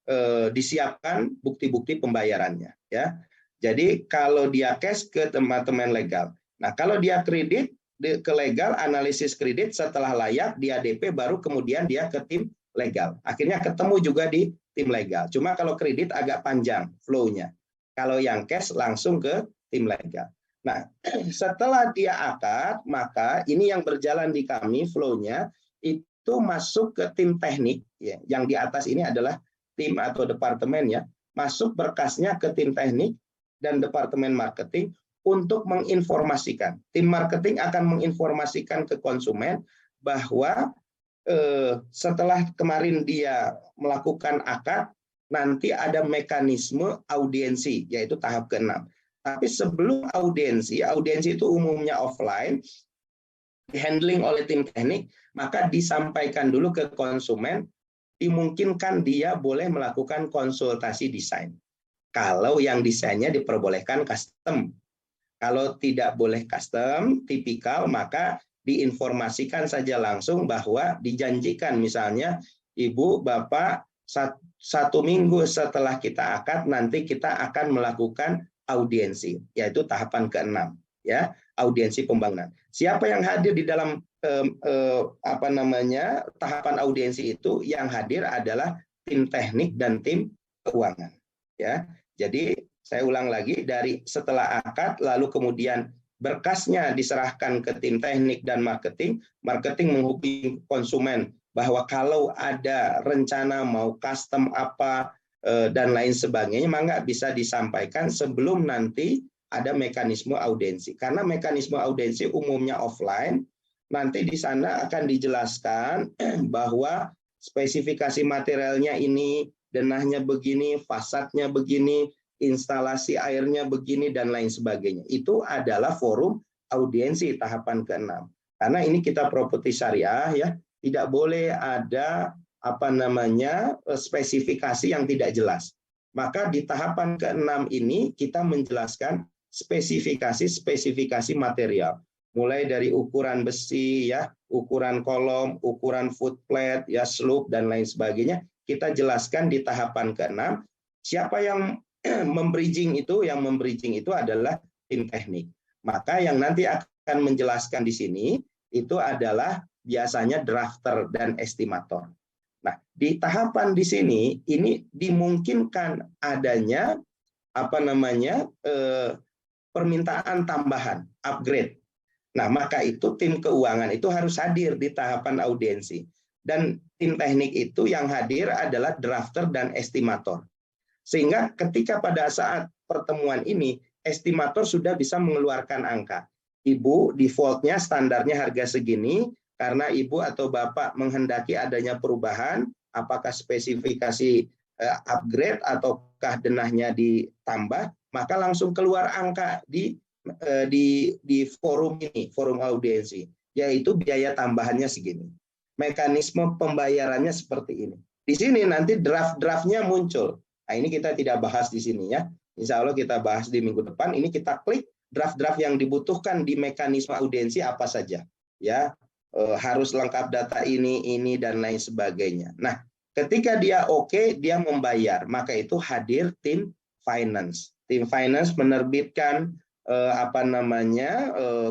disiapkan bukti-bukti pembayarannya, ya. Jadi kalau dia cash ke departemen legal. Nah, kalau dia kredit ke legal, analisis kredit, setelah layak dia DP, baru kemudian dia ke tim legal. Akhirnya ketemu juga di tim legal. Cuma kalau kredit agak panjang flow-nya. Kalau yang cash langsung ke tim legal. Nah, setelah dia akad, maka ini yang berjalan di kami flow-nya itu masuk ke tim teknik, ya. Yang di atas ini adalah tim atau departemen ya. Masuk berkasnya ke tim teknik dan departemen marketing untuk menginformasikan. Tim marketing akan menginformasikan ke konsumen bahwa setelah kemarin dia melakukan akad, nanti ada mekanisme audiensi, yaitu tahap ke-6. Tapi sebelum audiensi itu umumnya offline, handling oleh tim teknik, maka disampaikan dulu ke konsumen, dimungkinkan dia boleh melakukan konsultasi desain. Kalau yang desainnya diperbolehkan custom. Kalau tidak boleh custom, tipikal, maka diinformasikan saja langsung bahwa dijanjikan misalnya Ibu, Bapak, 1 minggu setelah kita akad, nanti kita akan melakukan audiensi, yaitu tahapan ke-6, ya, audiensi pembangunan. Siapa yang hadir di dalam tahapan audiensi itu? Yang hadir adalah tim teknik dan tim keuangan, ya. Jadi saya ulang lagi, dari setelah akad lalu kemudian berkasnya diserahkan ke tim teknik dan marketing, marketing menghubungi konsumen bahwa kalau ada rencana mau custom apa dan lain sebagainya, maka bisa disampaikan sebelum nanti ada mekanisme audiensi. Karena mekanisme audiensi umumnya offline, nanti di sana akan dijelaskan bahwa spesifikasi materialnya ini, denahnya begini, fasadnya begini, instalasi airnya begini, dan lain sebagainya. Itu adalah forum audiensi tahapan ke-6. Karena ini kita properti syariah, ya, tidak boleh ada spesifikasi yang tidak jelas. Maka di tahapan ke-6 ini kita menjelaskan spesifikasi material. Mulai dari ukuran besi, ya, ukuran kolom, ukuran footplate, ya, slope, dan lain sebagainya. Kita jelaskan di tahapan ke-6. Siapa yang membridging itu? Yang membridging itu adalah tim teknik. Maka yang nanti akan menjelaskan di sini itu adalah biasanya drafter dan estimator. Nah, di tahapan di sini ini dimungkinkan adanya permintaan tambahan, upgrade. Nah, maka itu tim keuangan itu harus hadir di tahapan audiensi. Dan tim teknik itu yang hadir adalah drafter dan estimator. Sehingga ketika pada saat pertemuan ini, estimator sudah bisa mengeluarkan angka. Ibu, defaultnya standarnya harga segini, karena ibu atau bapak menghendaki adanya perubahan, apakah spesifikasi upgrade ataukah denahnya ditambah, maka langsung keluar angka di forum ini, forum audiensi, yaitu biaya tambahannya segini. Mekanisme pembayarannya seperti ini. Di sini nanti draft-draftnya muncul. Nah, ini kita tidak bahas di sini, ya. Insya Allah kita bahas di minggu depan. Ini kita klik draft-draft yang dibutuhkan di mekanisme audiensi apa saja, ya. Harus lengkap data ini dan lain sebagainya. Nah, ketika dia oke, dia membayar, maka itu hadir tim finance. Tim finance menerbitkan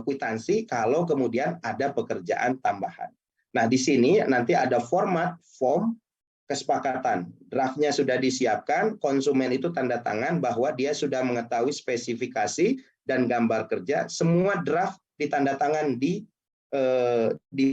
kwitansi kalau kemudian ada pekerjaan tambahan. Nah, di sini nanti ada form kesepakatan. Draftnya sudah disiapkan, konsumen itu tanda tangan bahwa dia sudah mengetahui spesifikasi dan gambar kerja. Semua draft ditandatangan di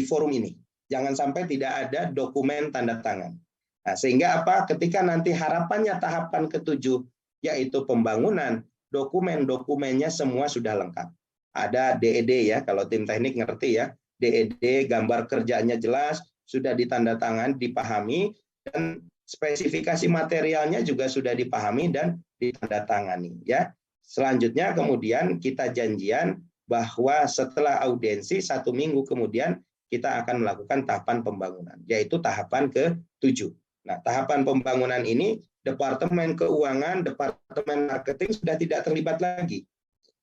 forum ini. Jangan sampai tidak ada dokumen tanda tangan. Nah, sehingga apa? Ketika nanti harapannya tahapan ke-7, yaitu pembangunan, dokumen-dokumennya semua sudah lengkap. Ada DED, ya, kalau tim teknik ngerti, ya. DED, gambar kerjanya jelas, sudah ditandatangan, dipahami, dan spesifikasi materialnya juga sudah dipahami dan ditandatangani, ya. Selanjutnya kemudian kita janjian bahwa setelah audiensi 1 minggu kemudian kita akan melakukan tahapan pembangunan, yaitu tahapan ke-7. Nah, tahapan pembangunan ini Departemen Keuangan, Departemen Marketing sudah tidak terlibat lagi.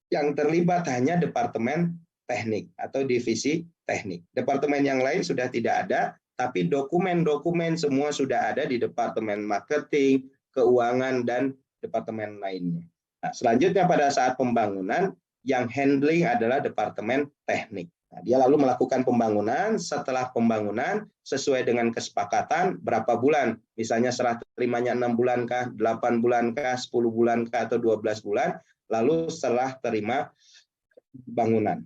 Yang terlibat hanya Departemen Teknik atau Divisi Teknik. Departemen yang lain sudah tidak ada, tapi dokumen-dokumen semua sudah ada di Departemen Marketing, Keuangan, dan Departemen lainnya. Nah, selanjutnya pada saat pembangunan, yang handling adalah Departemen Teknik. Nah, dia lalu melakukan pembangunan. Setelah pembangunan, sesuai dengan kesepakatan, berapa bulan? Misalnya serah terimanya 6 bulan kah, 8 bulan kah, 10 bulan kah, atau 12 bulan. Lalu setelah terima bangunan.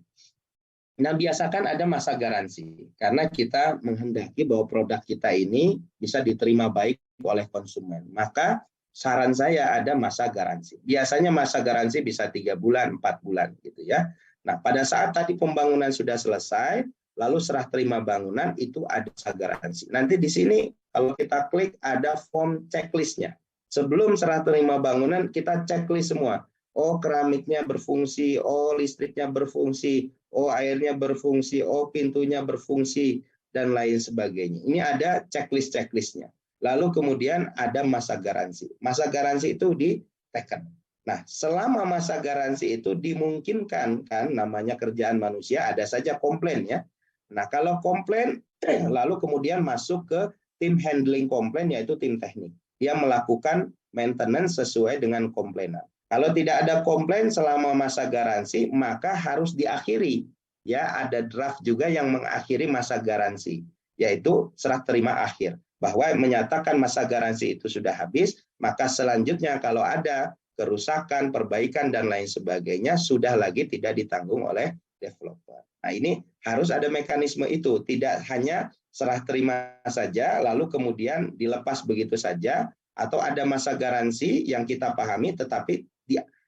Nah, biasakan ada masa garansi. Karena kita menghendaki bahwa produk kita ini bisa diterima baik oleh konsumen. Maka saran saya ada masa garansi. Biasanya masa garansi bisa 3 bulan, 4 bulan, gitu, ya. Nah, pada saat tadi pembangunan sudah selesai, lalu serah terima bangunan, itu ada masa garansi. Nanti di sini kalau kita klik ada form checklistnya. Sebelum serah terima bangunan, kita checklist semua. Oh, keramiknya berfungsi, oh, listriknya berfungsi, oh, airnya berfungsi, oh, pintunya berfungsi, dan lain sebagainya. Ini ada checklist-checklistnya. Lalu kemudian ada masa garansi. Masa garansi itu diteken. Nah, selama masa garansi itu dimungkinkan, kan, namanya kerjaan manusia, ada saja komplain, ya. Nah, kalau komplain, lalu kemudian masuk ke tim handling komplain, yaitu tim teknik. Dia melakukan maintenance sesuai dengan komplainan. Kalau tidak ada komplain selama masa garansi, maka harus diakhiri. Ya, ada draft juga yang mengakhiri masa garansi, yaitu serah terima akhir. Bahwa menyatakan masa garansi itu sudah habis, maka selanjutnya kalau ada kerusakan, perbaikan dan lain sebagainya sudah lagi tidak ditanggung oleh developer. Nah, ini harus ada mekanisme itu, tidak hanya serah terima saja lalu kemudian dilepas begitu saja, atau ada masa garansi yang kita pahami tetapi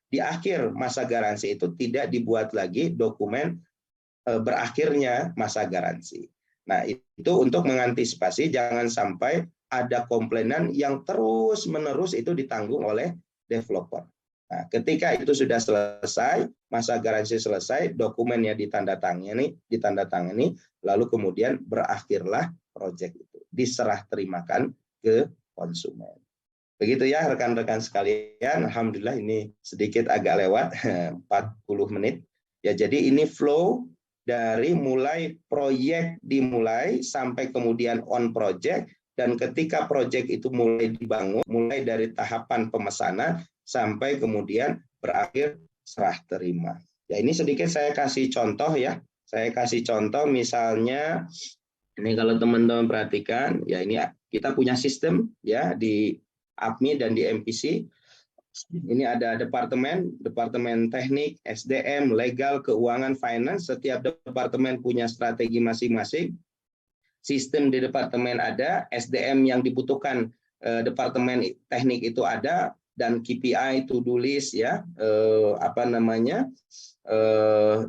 di akhir masa garansi itu tidak dibuat lagi dokumen berakhirnya masa garansi. Nah, itu untuk mengantisipasi jangan sampai ada komplainan yang terus-menerus itu ditanggung oleh developer. Nah, ketika itu sudah selesai, masa garansi selesai, dokumennya ditandatangani, lalu kemudian berakhirlah proyek itu, diserah terimakan ke konsumen. Begitu ya rekan-rekan sekalian, alhamdulillah ini sedikit agak lewat 40 menit. Ya, jadi ini flow dari mulai proyek dimulai sampai kemudian on project, dan ketika proyek itu mulai dibangun, mulai dari tahapan pemesanan sampai kemudian berakhir serah terima. Ya, ini sedikit saya kasih contoh ya. Saya kasih contoh misalnya ini kalau teman-teman perhatikan ya, ini kita punya sistem ya di APMI dan di MPC. Ini ada departemen teknik, SDM, legal, keuangan, finance. Setiap departemen punya strategi masing-masing. Sistem di departemen ada, SDM yang dibutuhkan departemen teknik itu ada, dan KPI, to-do list ya,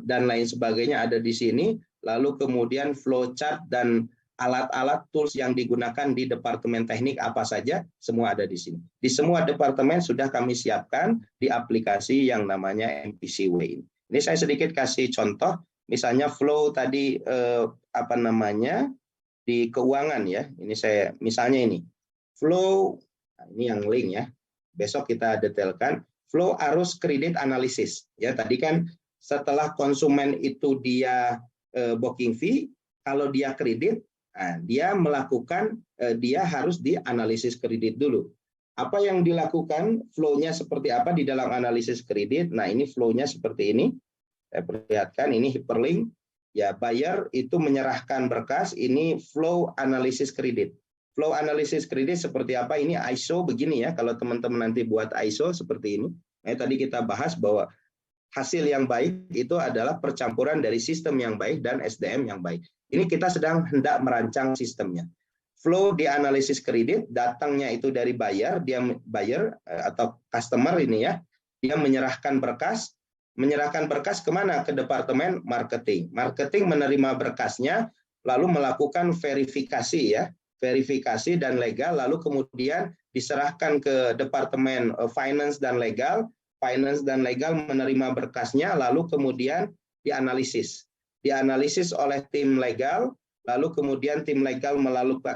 dan lain sebagainya ada di sini. Lalu kemudian flowchart dan alat-alat tools yang digunakan di departemen teknik apa saja, semua ada di sini. Di semua departemen sudah kami siapkan di aplikasi yang namanya MPC Way. Ini saya sedikit kasih contoh, misalnya flow tadi di keuangan ya. Ini saya misalnya ini flow, ini yang link ya. Besok kita detailkan flow arus kredit analisis. Ya, tadi kan setelah konsumen itu dia booking fee, kalau dia kredit, nah, dia melakukan dia harus dianalisis kredit dulu. Apa yang dilakukan, flow-nya seperti apa di dalam analisis kredit? Nah, ini flow-nya seperti ini. Saya perlihatkan ini hyperlink. Ya, buyer itu menyerahkan berkas, ini flow analisis kredit. Flow analisis kredit seperti apa? Ini ISO begini ya, kalau teman-teman nanti buat ISO seperti ini. Nah, tadi kita bahas bahwa hasil yang baik itu adalah percampuran dari sistem yang baik dan SDM yang baik. Ini kita sedang hendak merancang sistemnya. Flow di analisis kredit, datangnya itu dari buyer atau customer ini ya, dia menyerahkan berkas kemana? Ke departemen marketing. Marketing menerima berkasnya, lalu melakukan verifikasi ya, verifikasi dan legal, lalu kemudian diserahkan ke departemen finance dan legal. Finance dan legal menerima berkasnya, lalu kemudian dianalisis oleh tim legal, lalu kemudian tim legal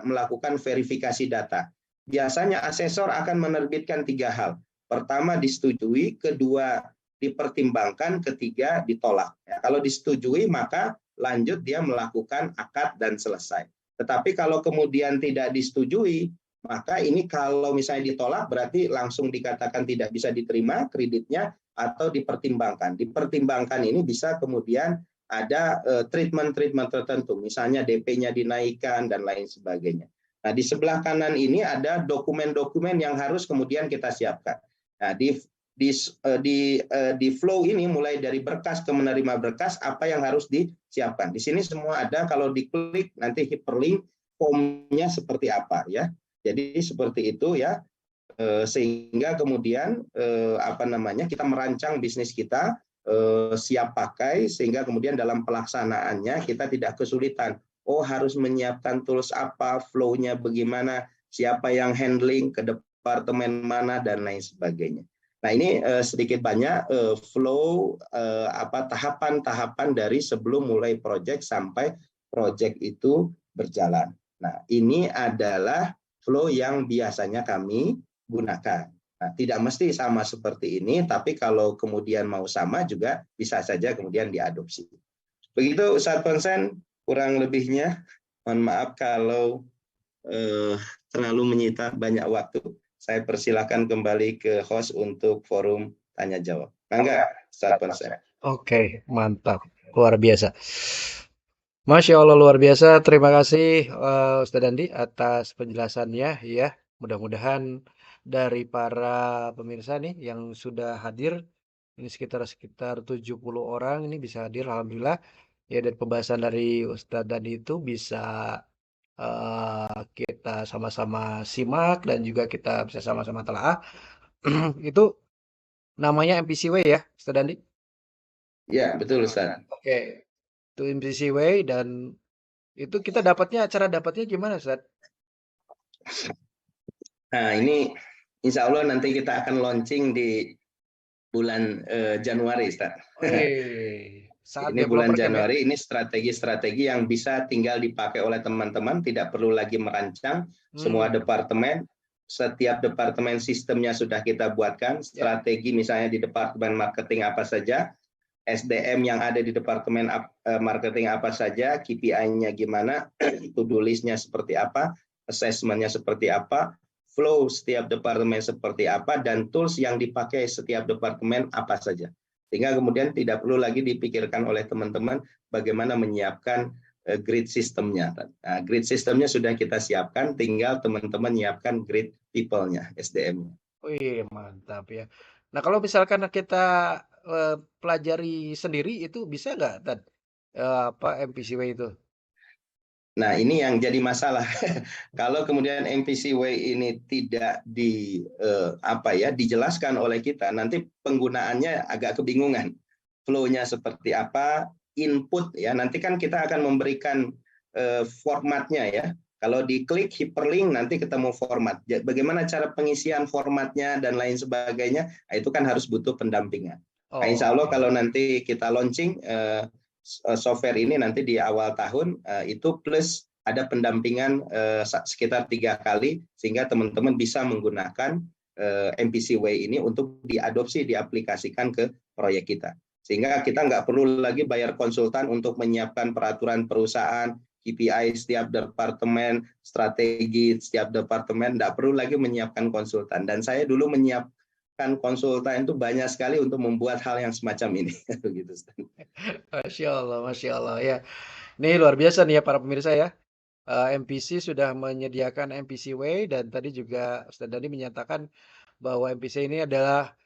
melakukan verifikasi data. Biasanya asesor akan menerbitkan 3 hal. Pertama disetujui, kedua dipertimbangkan, ketiga ditolak. Ya, kalau disetujui maka lanjut dia melakukan akad dan selesai. Tetapi kalau kemudian tidak disetujui, maka ini kalau misalnya ditolak berarti langsung dikatakan tidak bisa diterima kreditnya atau dipertimbangkan. Dipertimbangkan ini bisa kemudian ada treatment tertentu, misalnya DP-nya dinaikkan dan lain sebagainya. Nah, di sebelah kanan ini ada dokumen-dokumen yang harus kemudian kita siapkan. Nah, di flow ini mulai dari berkas ke menerima berkas, apa yang harus disiapkan. Di sini semua ada, kalau diklik nanti hyperlink formnya seperti apa ya. Jadi seperti itu ya, sehingga kemudian kita merancang bisnis kita siap pakai, sehingga kemudian dalam pelaksanaannya kita tidak kesulitan. Oh, harus menyiapkan tools apa, flow-nya bagaimana, siapa yang handling, ke departemen mana dan lain sebagainya. Nah, ini sedikit banyak flow tahapan-tahapan dari sebelum mulai proyek sampai proyek itu berjalan. Nah, ini adalah flow yang biasanya kami gunakan. Nah, tidak mesti sama seperti ini, tapi kalau kemudian mau sama juga bisa saja kemudian diadopsi. Begitu Ustadz Konsen, kurang lebihnya. Mohon maaf kalau terlalu menyita banyak waktu. Saya persilakan kembali ke host untuk forum tanya jawab. Mangga, Ustadz Konsen. Oke, mantap. Luar biasa. Masya Allah, luar biasa. Terima kasih Ustadz Andi atas penjelasannya ya. Mudah-mudahan dari para pemirsa nih yang sudah hadir. Ini sekitar 70 orang ini bisa hadir, alhamdulillah. Ya, dan pembahasan dari Ustadz tadi itu bisa kita sama-sama simak dan juga kita bisa sama-sama telaah. Itu namanya MPCW ya, Ustadz Dandi? Ya, betul Ustaz. Oke, itu MPCW dan itu kita cara dapatnya gimana, Ustadz? Nah, ini insya Allah nanti kita akan launching di bulan Januari, Ustaz. Saat Ini bulan developer camp ya? Januari, ini strategi-strategi yang bisa tinggal dipakai oleh teman-teman, tidak perlu lagi merancang. Semua departemen, setiap departemen sistemnya sudah kita buatkan, strategi misalnya di departemen marketing apa saja, SDM yang ada di departemen marketing apa saja, KPI-nya gimana, to-do list-nya seperti apa, assessment-nya seperti apa, flow setiap departemen seperti apa, dan tools yang dipakai setiap departemen apa saja. Sehingga kemudian tidak perlu lagi dipikirkan oleh teman-teman bagaimana menyiapkan grid sistemnya. Nah, grid sistemnya sudah kita siapkan, tinggal teman-teman menyiapkan grid people-nya, SDM-nya. Wih, mantap ya. Nah, kalau misalkan kita pelajari sendiri itu bisa nggak, Tad? MPCW itu? Nah, ini yang jadi masalah. Kalau kemudian MPCW ini tidak dijelaskan oleh kita, nanti penggunaannya agak kebingungan. Flow-nya seperti apa, input ya. Nanti kan kita akan memberikan formatnya ya. Kalau diklik hyperlink nanti ketemu format. Bagaimana cara pengisian formatnya dan lain sebagainya, itu kan harus butuh pendampingan. Nah, insya Allah kalau nanti kita launching software ini nanti di awal tahun itu plus ada pendampingan sekitar 3 kali sehingga teman-teman bisa menggunakan MPCW ini untuk diadopsi, diaplikasikan ke proyek kita. Sehingga kita nggak perlu lagi bayar konsultan untuk menyiapkan peraturan perusahaan, KPI setiap departemen, strategi setiap departemen, nggak perlu lagi menyiapkan konsultan. Dan saya dulu menyiapkan konsultan itu banyak sekali untuk membuat hal yang semacam ini. Begitu. Masya Allah ya. Ini luar biasa nih ya para pemirsa ya. MPC sudah menyediakan MPCW dan tadi juga Ustadz Dandi menyatakan bahwa MPC ini adalah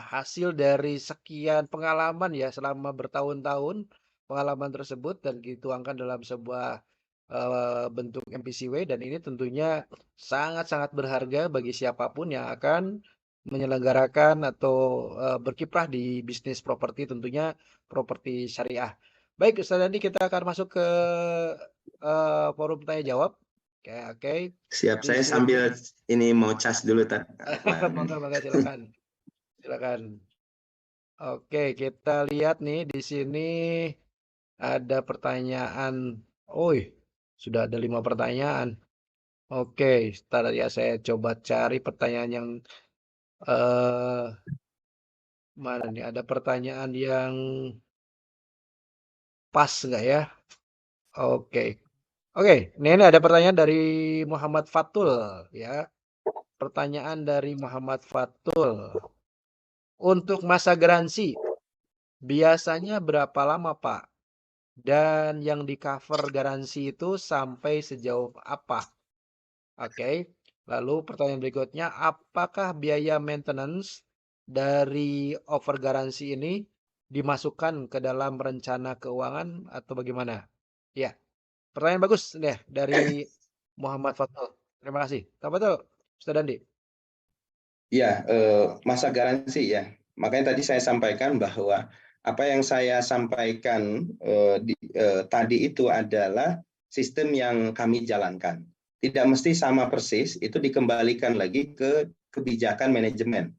hasil dari sekian pengalaman ya selama bertahun-tahun pengalaman tersebut dan dituangkan dalam sebuah bentuk MPCW dan ini tentunya sangat-sangat berharga bagi siapapun yang akan menyelenggarakan atau berkiprah di bisnis properti, tentunya properti syariah. Baik, Ustaz Dandi, kita akan masuk ke forum tanya jawab. Oke. Siap, saya sambil ini mau cas dulu, Tad. Monggo, silakan. Oke, kita lihat nih di sini ada pertanyaan. Sudah ada 5 pertanyaan. Oke, ntar ya saya coba cari pertanyaan yang mana nih? Ada pertanyaan yang pas nggak ya? Oke, ini ada pertanyaan dari Muhammad Fatul ya. Pertanyaan dari Muhammad Fatul. Untuk masa garansi, biasanya berapa lama, Pak? Dan yang di cover garansi itu sampai sejauh apa? Oke. Lalu pertanyaan berikutnya, apakah biaya maintenance dari over garansi ini dimasukkan ke dalam rencana keuangan atau bagaimana? Ya, pertanyaan bagus deh dari Muhammad Fatul. Terima kasih. Apa tuh, Ustaz Dandi? Ya, masa garansi ya. Makanya tadi saya sampaikan bahwa apa yang saya sampaikan tadi itu adalah sistem yang kami jalankan. Tidak mesti sama persis, itu dikembalikan lagi ke kebijakan manajemen.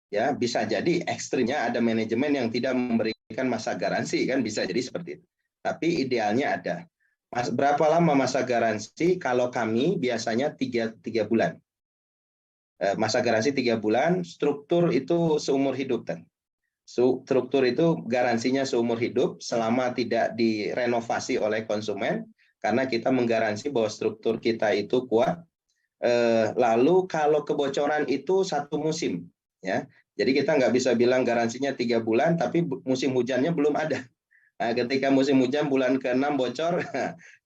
Ya, bisa jadi ekstrimnya ada manajemen yang tidak memberikan masa garansi, kan bisa jadi seperti itu. Tapi idealnya ada. Berapa lama masa garansi? Kalau kami biasanya 3 bulan. Masa garansi 3 bulan, struktur itu seumur hidup. Struktur itu garansinya seumur hidup selama tidak direnovasi oleh konsumen, karena kita menggaransi bahwa struktur kita itu kuat. Lalu kalau kebocoran itu 1 musim, ya. Jadi kita nggak bisa bilang garansinya 3 bulan, tapi musim hujannya belum ada. Nah, ketika musim hujan bulan ke-6 bocor,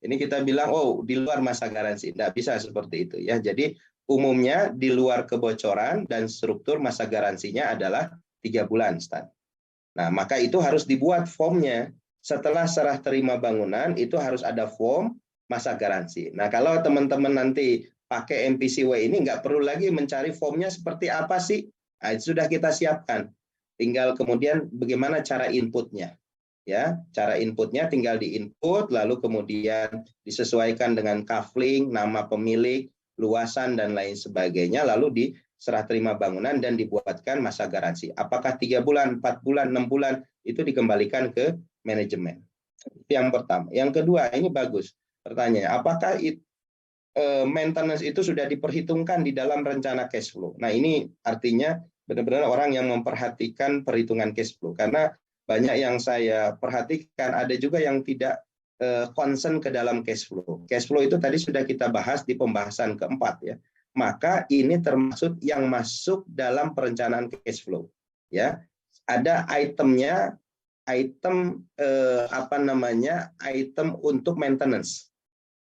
ini kita bilang, di luar masa garansi. Nggak bisa seperti itu, ya. Jadi umumnya di luar kebocoran dan struktur masa garansinya adalah 3 bulan, Stan. Nah, maka itu harus dibuat formnya. Setelah serah terima bangunan, itu harus ada form masa garansi. Nah, kalau teman-teman nanti pakai MPCW ini, nggak perlu lagi mencari formnya seperti apa sih. Nah, itu sudah kita siapkan. Tinggal kemudian bagaimana cara inputnya. Ya, cara inputnya tinggal diinput, lalu kemudian disesuaikan dengan kafling, nama pemilik, luasan, dan lain sebagainya, lalu diserah terima bangunan dan dibuatkan masa garansi. Apakah 3 bulan, 4 bulan, 6 bulan, itu dikembalikan ke manajemen. Itu yang pertama. Yang kedua, ini bagus pertanyaannya, apakah maintenance itu sudah diperhitungkan di dalam rencana cash flow? Nah, ini artinya benar-benar orang yang memperhatikan perhitungan cash flow, karena banyak yang saya perhatikan ada juga yang tidak concern ke dalam cash flow. Cash flow itu tadi sudah kita bahas di pembahasan keempat ya. Maka ini termasuk yang masuk dalam perencanaan cash flow. Ya, ada itemnya, item item untuk maintenance.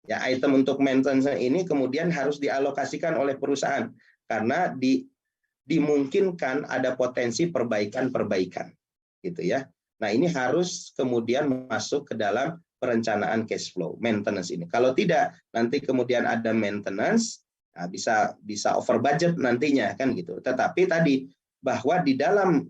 Ya, item untuk maintenance ini kemudian harus dialokasikan oleh perusahaan karena dimungkinkan ada potensi perbaikan-perbaikan. Gitu ya. Nah, ini harus kemudian masuk ke dalam perencanaan cash flow maintenance ini. Kalau tidak, nanti kemudian ada maintenance, nah bisa over budget nantinya kan gitu. Tetapi tadi bahwa di dalam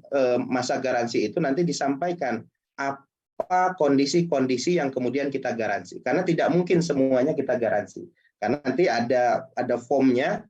masa garansi itu nanti disampaikan apa kondisi-kondisi yang kemudian kita garansi. Karena tidak mungkin semuanya kita garansi. Karena nanti ada formnya,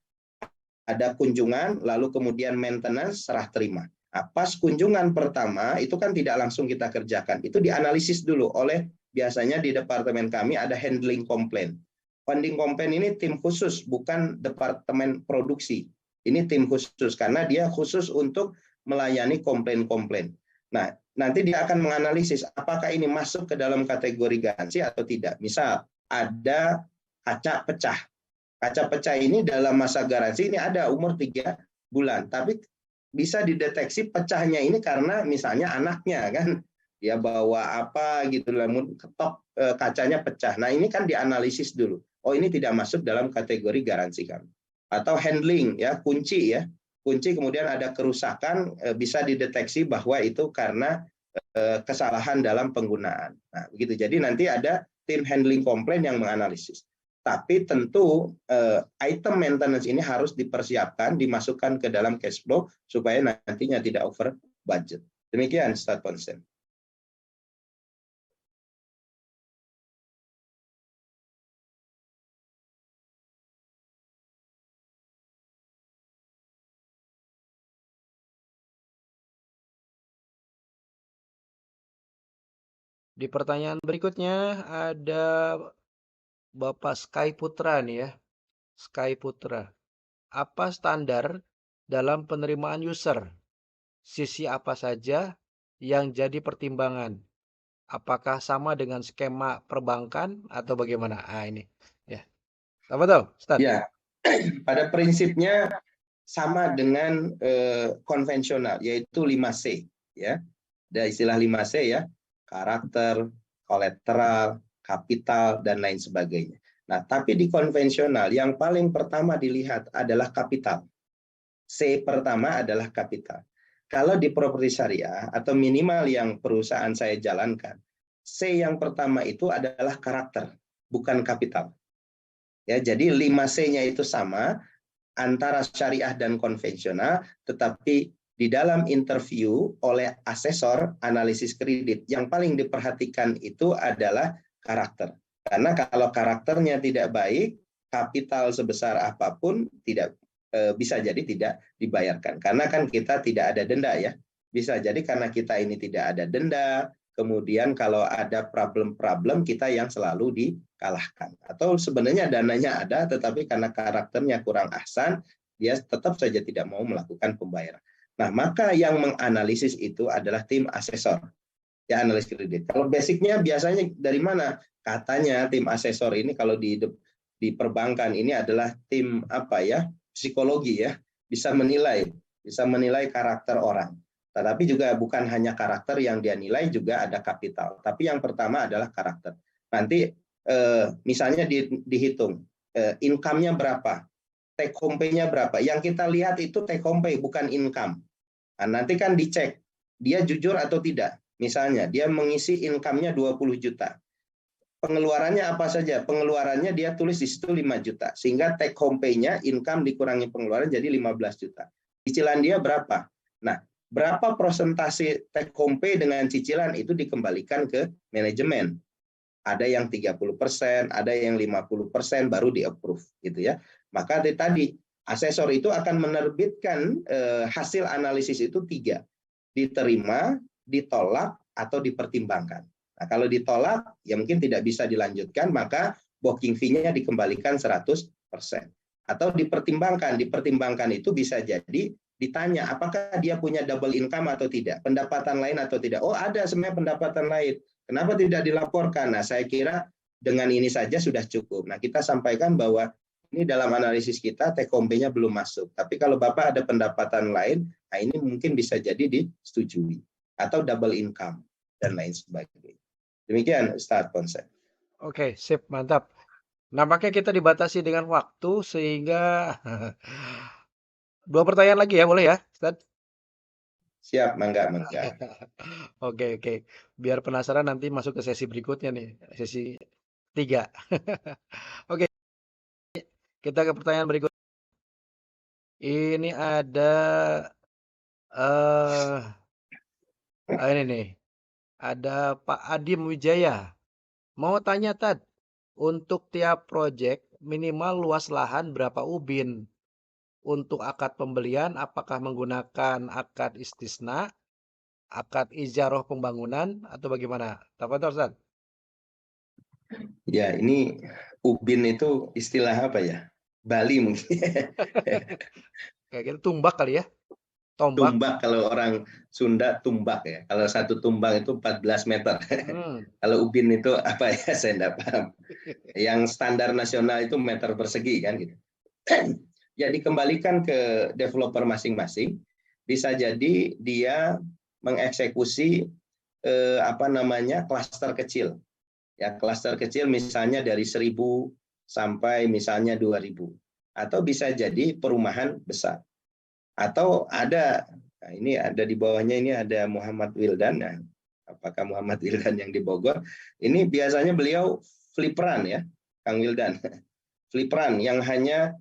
ada kunjungan, lalu kemudian maintenance, serah terima. Nah, pas kunjungan pertama itu kan tidak langsung kita kerjakan, itu dianalisis dulu oleh biasanya di departemen kami ada handling komplain. Handling komplain ini tim khusus, bukan departemen produksi. Ini tim khusus karena dia khusus untuk melayani komplain-komplain. Nah, nanti dia akan menganalisis apakah ini masuk ke dalam kategori garansi atau tidak. Misal ada kaca pecah. Kaca pecah ini dalam masa garansi ini ada umur 3 bulan, tapi bisa dideteksi pecahnya ini karena misalnya anaknya kan dia bawa apa gitu, namun ketok kacanya pecah. Nah, ini kan dianalisis dulu. Oh, ini tidak masuk dalam kategori garansi kami. Atau handling ya, kunci ya. Kunci kemudian ada kerusakan, bisa dideteksi bahwa itu karena kesalahan dalam penggunaan. Nah, begitu. Jadi nanti ada tim handling komplain yang menganalisis. Tapi tentu item maintenance ini harus dipersiapkan, dimasukkan ke dalam cash flow supaya nantinya tidak over budget. Demikian, Ustaz Ponsen. Di pertanyaan berikutnya ada Bapak Sky Putra nih ya. Sky Putra. Apa standar dalam penerimaan user? Sisi apa saja yang jadi pertimbangan? Apakah sama dengan skema perbankan atau bagaimana? Ah, ini ya. Apa tahu, Ustaz? Ya. Pada prinsipnya sama dengan konvensional, yaitu 5C ya. Ada istilah 5C ya. Karakter, kolateral, kapital, dan lain sebagainya. Nah, tapi di konvensional yang paling pertama dilihat adalah kapital. C pertama adalah kapital. Kalau di properti syariah atau minimal yang perusahaan saya jalankan, C yang pertama itu adalah karakter, bukan kapital. Ya, jadi 5C-nya itu sama antara syariah dan konvensional, tetapi di dalam interview oleh asesor analisis kredit, yang paling diperhatikan itu adalah karakter. Karena kalau karakternya tidak baik, kapital sebesar apapun tidak bisa jadi tidak dibayarkan. Karena kan kita tidak ada denda ya. Bisa jadi karena kita ini tidak ada denda, kemudian kalau ada problem-problem kita yang selalu dikalahkan. Atau sebenarnya dananya ada, tetapi karena karakternya kurang ahsan, dia tetap saja tidak mau melakukan pembayaran. Nah, maka yang menganalisis itu adalah tim asesor, ya, analis kredit. Kalau basicnya biasanya dari mana? Katanya tim asesor ini kalau di perbankan ini adalah tim apa ya? Psikologi ya, bisa menilai karakter orang. Tetapi juga bukan hanya karakter yang dia nilai, juga ada kapital. Tapi yang pertama adalah karakter. Nanti misalnya dihitung income-nya berapa, take home pay-nya berapa. Yang kita lihat itu take home pay, bukan income. Nah, nanti kan dicek, dia jujur atau tidak. Misalnya, dia mengisi income-nya 20 juta. Pengeluarannya apa saja? Pengeluarannya dia tulis di situ 5 juta. Sehingga take home pay-nya, income dikurangi pengeluaran jadi 15 juta. Cicilan dia berapa? Nah, berapa persentase take home pay dengan cicilan itu dikembalikan ke manajemen. Ada yang 30%, ada yang 50% baru di-approve gitu ya. Maka tadi asesor itu akan menerbitkan hasil analisis itu 3. Diterima, ditolak, atau dipertimbangkan. Nah, kalau ditolak ya mungkin tidak bisa dilanjutkan, maka booking fee-nya dikembalikan 100%. Atau dipertimbangkan. Dipertimbangkan itu bisa jadi ditanya apakah dia punya double income atau tidak, pendapatan lain atau tidak. Oh, ada sebenarnya pendapatan lain. Kenapa tidak dilaporkan? Nah, saya kira dengan ini saja sudah cukup. Nah, kita sampaikan bahwa ini dalam analisis kita take home pay-nya belum masuk. Tapi kalau Bapak ada pendapatan lain, nah ini mungkin bisa jadi disetujui. Atau double income dan lain sebagainya. Demikian Ustaz konsep. Oke, sip, mantap. Nampaknya kita dibatasi dengan waktu sehingga 2 pertanyaan lagi ya, boleh ya, Ustaz? Siap, mangga. Oke. Biar penasaran nanti masuk ke sesi berikutnya nih, sesi 3. Oke, kita ke pertanyaan berikut. Ini ada ini nih. Ada Pak Adim Wijaya. Mau tanya Tad, untuk tiap proyek minimal luas lahan berapa ubin? Untuk akad pembelian, apakah menggunakan akad istisna, akad ijaroh pembangunan, atau bagaimana? Tafadhol, Ustaz. Ya, ini ubin itu istilah apa ya? Bali mungkin. Kayak gitu tumbak kali ya? Tombak. Tumbak, kalau orang Sunda tumbak ya. Kalau satu tumbak itu 14 meter. Kalau ubin itu apa ya? Saya tidak paham. Yang standar nasional itu meter persegi kan gitu. Ya, dikembalikan ke developer masing-masing. Bisa jadi dia mengeksekusi klaster kecil. Ya, klaster kecil misalnya dari 1.000 sampai misalnya 2.000. Atau bisa jadi perumahan besar. Atau ada, nah ini ada di bawahnya, ini ada Muhammad Wildan. Nah, apakah Muhammad Wildan yang di Bogor? Ini biasanya beliau fliperan ya, Kang Wildan. Fliperan yang hanya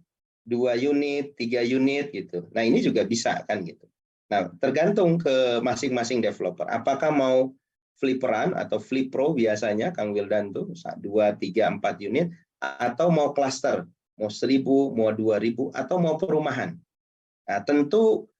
2 unit, 3 unit gitu. Nah, ini juga bisa kan gitu. Nah, tergantung ke masing-masing developer. Apakah mau fliperan atau flip pro biasanya Kang Wildan tuh 2, 3, 4 unit, atau mau cluster, mau 1.000, mau 2.000, atau mau perumahan. Nah, tentu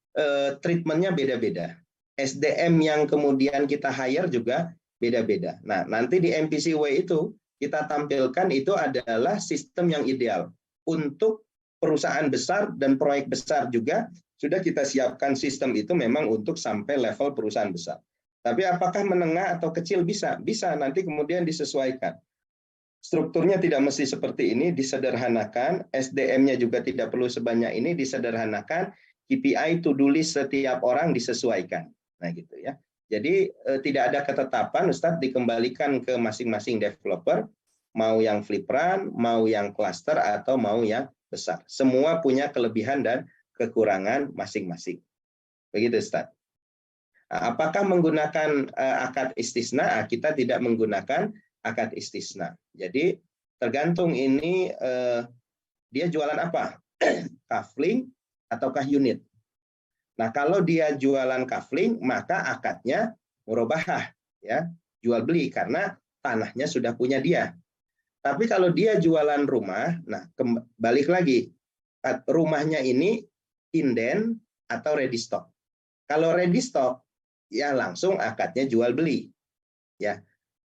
treatmentnya beda-beda. SDM yang kemudian kita hire juga beda-beda. Nah, nanti di MPCW itu kita tampilkan itu adalah sistem yang ideal untuk perusahaan besar dan proyek besar juga. Sudah kita siapkan sistem itu memang untuk sampai level perusahaan besar. Tapi apakah menengah atau kecil bisa? Bisa, nanti kemudian disesuaikan. Strukturnya tidak mesti seperti ini, disederhanakan. SDM-nya juga tidak perlu sebanyak ini, disederhanakan. KPI to do list setiap orang disesuaikan. Nah gitu ya. Jadi tidak ada ketetapan, Ustadz, dikembalikan ke masing-masing developer, mau yang fliperan, mau yang cluster, atau mau yang besar. Semua punya kelebihan dan kekurangan masing-masing. Begitu, Ustadz. Nah, apakah menggunakan akad istisna? Kita tidak menggunakan akad istisna. Jadi tergantung ini dia jualan apa? Kafling ataukah unit. Nah, kalau dia jualan kafling, maka akadnya murabahah, ya, jual beli karena tanahnya sudah punya dia. Tapi kalau dia jualan rumah, nah balik lagi, rumahnya ini inden atau ready stock. Kalau ready stock, ya langsung akadnya jual beli, ya.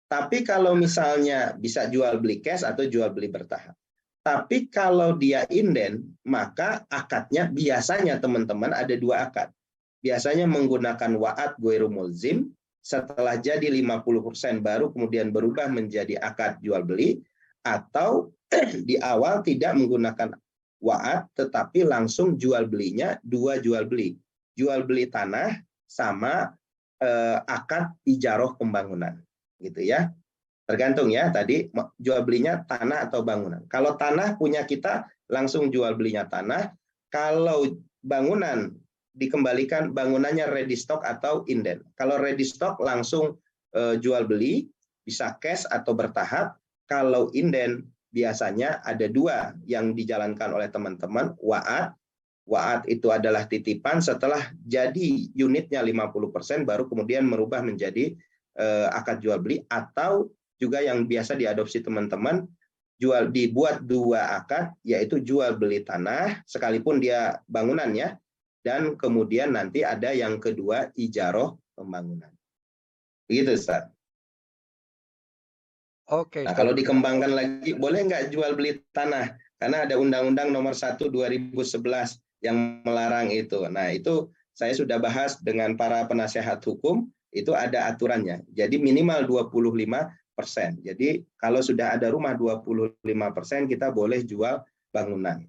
Tapi kalau misalnya bisa jual beli cash atau jual beli bertahap. Tapi kalau dia inden, maka akadnya biasanya teman-teman ada 2 akad. Biasanya menggunakan wa'ad ghairu mulzim, setelah jadi 50% baru kemudian berubah menjadi akad jual beli, atau di awal tidak menggunakan wa'ad tetapi langsung jual belinya 2 jual beli. Jual beli tanah sama akad ijaroh pembangunan. Gitu ya. Tergantung ya, tadi jual belinya tanah atau bangunan. Kalau tanah punya kita, langsung jual belinya tanah. Kalau bangunan dikembalikan, bangunannya ready stock atau inden. Kalau ready stock langsung jual beli, bisa cash atau bertahap. Kalau inden biasanya ada dua yang dijalankan oleh teman-teman. Wa'ad itu adalah titipan, setelah jadi unitnya 50% baru kemudian merubah menjadi akad jual beli, atau juga yang biasa diadopsi teman-teman, dibuat dua akad, yaitu jual beli tanah sekalipun dia bangunannya, dan kemudian nanti ada yang kedua ijaroh pembangunan. Begitu Ustaz. Oke, Nah, Ustaz. kalau dikembangkan lagi, boleh nggak jual beli tanah? Karena ada Undang-Undang Nomor 1 2011 yang melarang itu. Nah, itu saya sudah bahas dengan para penasehat hukum, itu ada aturannya. Jadi minimal 25%. Jadi kalau sudah ada rumah 25%, kita boleh jual bangunan.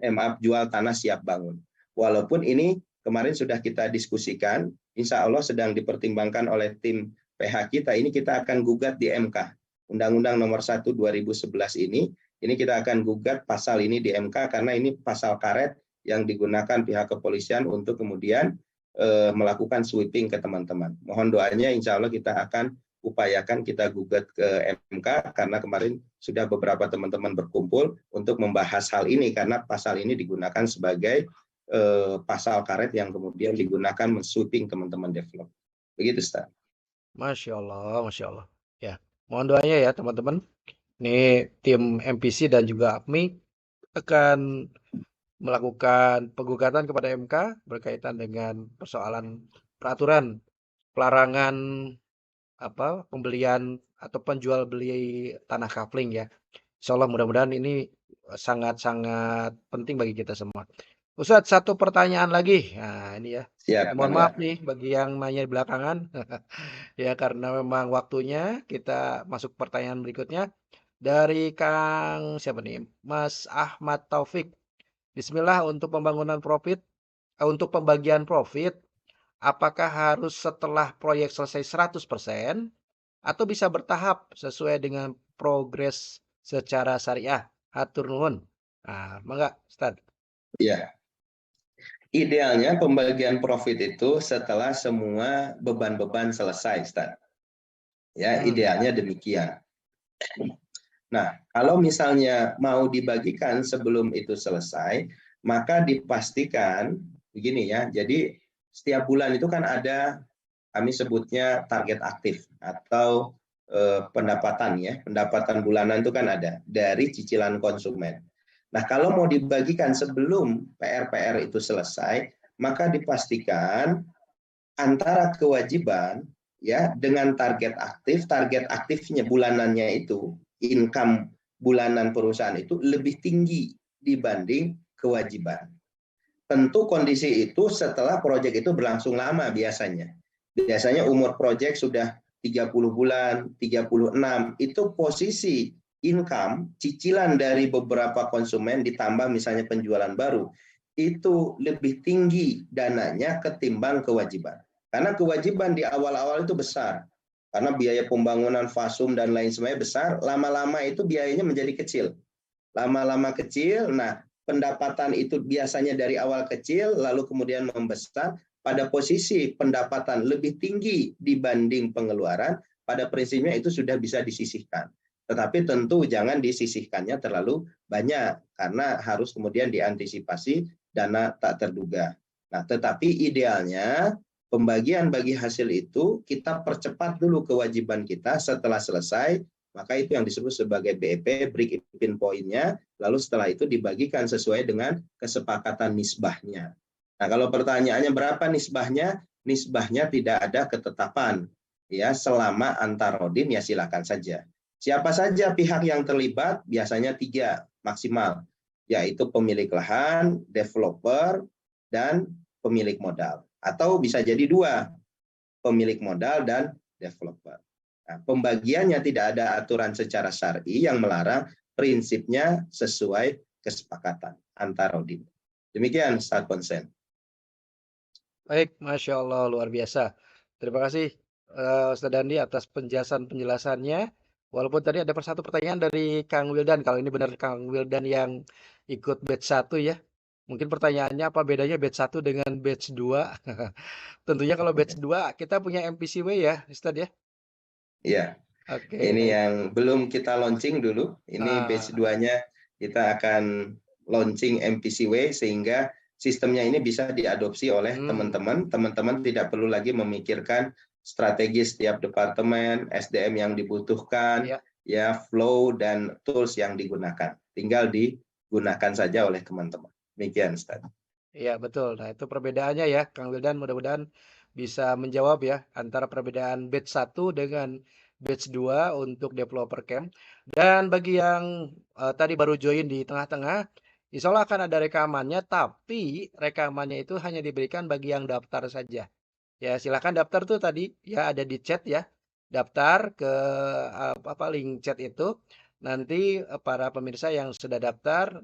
Maaf, jual tanah siap bangun. Walaupun ini kemarin sudah kita diskusikan, insya Allah sedang dipertimbangkan oleh tim PH kita, ini kita akan gugat di MK. Undang-Undang Nomor 1 2011 ini kita akan gugat pasal ini di MK, karena ini pasal karet yang digunakan pihak kepolisian untuk kemudian melakukan sweeping ke teman-teman. Mohon doanya, insya Allah kita akan upayakan kita gugat ke MK, karena kemarin sudah beberapa teman-teman berkumpul untuk membahas hal ini, karena pasal ini digunakan sebagai pasal karet yang kemudian digunakan men-sweeping teman-teman develop. Begitu, Ustaz. Masya Allah, Masya Allah. Ya, mohon doanya ya teman-teman. Ini tim MPC dan juga APMI akan melakukan penggugatan kepada MK berkaitan dengan persoalan peraturan pelarangan pembelian atau penjual beli tanah kafling ya. Insya Allah mudah-mudahan ini sangat-sangat penting bagi kita semua. Ustadz, satu pertanyaan lagi. Nah, ini ya. Siap, Mohon maaf nih bagi yang nanya di belakangan. Ya, karena memang waktunya, kita masuk pertanyaan berikutnya. Dari Kang siapa nih? Mas Ahmad Taufik. Bismillah, untuk pembangunan profit, untuk pembagian profit, apakah harus setelah proyek selesai 100% atau bisa bertahap sesuai dengan progres secara syariah? Hatur nuhun. Nah, mangga, Ustaz. Iya. Idealnya pembagian profit itu setelah semua beban-beban selesai, Ustaz. Ya, idealnya demikian. Nah, kalau misalnya mau dibagikan sebelum itu selesai, maka dipastikan begini ya. Jadi setiap bulan itu kan ada, kami sebutnya target aktif atau pendapatan ya. Pendapatan bulanan itu kan ada dari cicilan konsumen. Nah, kalau mau dibagikan sebelum PR-PR itu selesai, maka dipastikan antara kewajiban ya dengan target aktifnya bulanannya itu, income bulanan perusahaan itu lebih tinggi dibanding kewajiban. Tentu kondisi itu setelah proyek itu berlangsung lama biasanya. Biasanya umur proyek sudah 30 bulan, 36, itu posisi income, cicilan dari beberapa konsumen ditambah misalnya penjualan baru, itu lebih tinggi dananya ketimbang kewajiban. Karena kewajiban di awal-awal itu besar. Karena biaya pembangunan fasum dan lain sebagainya besar, lama-lama itu biayanya menjadi kecil. Lama-lama kecil, nah pendapatan itu biasanya dari awal kecil, lalu kemudian membesar, pada posisi pendapatan lebih tinggi dibanding pengeluaran, pada prinsipnya itu sudah bisa disisihkan. Tetapi tentu jangan disisihkannya terlalu banyak, karena harus kemudian diantisipasi dana tak terduga. Nah, tetapi idealnya pembagian bagi hasil itu kita percepat dulu kewajiban kita setelah selesai, maka itu yang disebut sebagai BEP, break-even point-nya, lalu setelah itu dibagikan sesuai dengan kesepakatan nisbahnya. Nah, kalau pertanyaannya berapa nisbahnya? Nisbahnya tidak ada ketetapan. Ya, selama antarodin ya silakan saja. Siapa saja pihak yang terlibat? Biasanya 3 maksimal, yaitu pemilik lahan, developer, dan pemilik modal. Atau bisa jadi 2, pemilik modal dan developer. Nah, pembagiannya tidak ada aturan secara syar'i yang melarang, prinsipnya sesuai kesepakatan antarodin. Demikian Ustaz Konsen. Baik, Masya Allah, luar biasa. Terima kasih Ustaz Dandi atas penjelasannya. Walaupun tadi ada satu pertanyaan dari Kang Wildan, kalau ini benar Kang Wildan yang ikut batch 1 ya. Mungkin pertanyaannya apa bedanya batch 1 dengan batch 2? Tentunya kalau batch 2 kita punya MPCW ya, Ustadz ya. Iya. Oke. Ini yang belum kita launching dulu. Ini batch 2-nya kita akan launching MPCW sehingga sistemnya ini bisa diadopsi oleh teman-teman. Teman-teman tidak perlu lagi memikirkan strategi setiap departemen, SDM yang dibutuhkan, ya flow dan tools yang digunakan. Tinggal digunakan saja oleh teman-teman. Demikian, Ustaz. Iya, betul. Nah, itu perbedaannya ya, Kang Wildan. Mudah-mudahan bisa menjawab ya antara perbedaan batch 1 dengan batch 2 untuk developer camp. Dan bagi yang tadi baru join di tengah-tengah, insya Allah akan ada rekamannya, tapi rekamannya itu hanya diberikan bagi yang daftar saja. Ya, silakan daftar tuh tadi ya ada di chat ya. Daftar ke link chat itu. Nanti para pemirsa yang sudah daftar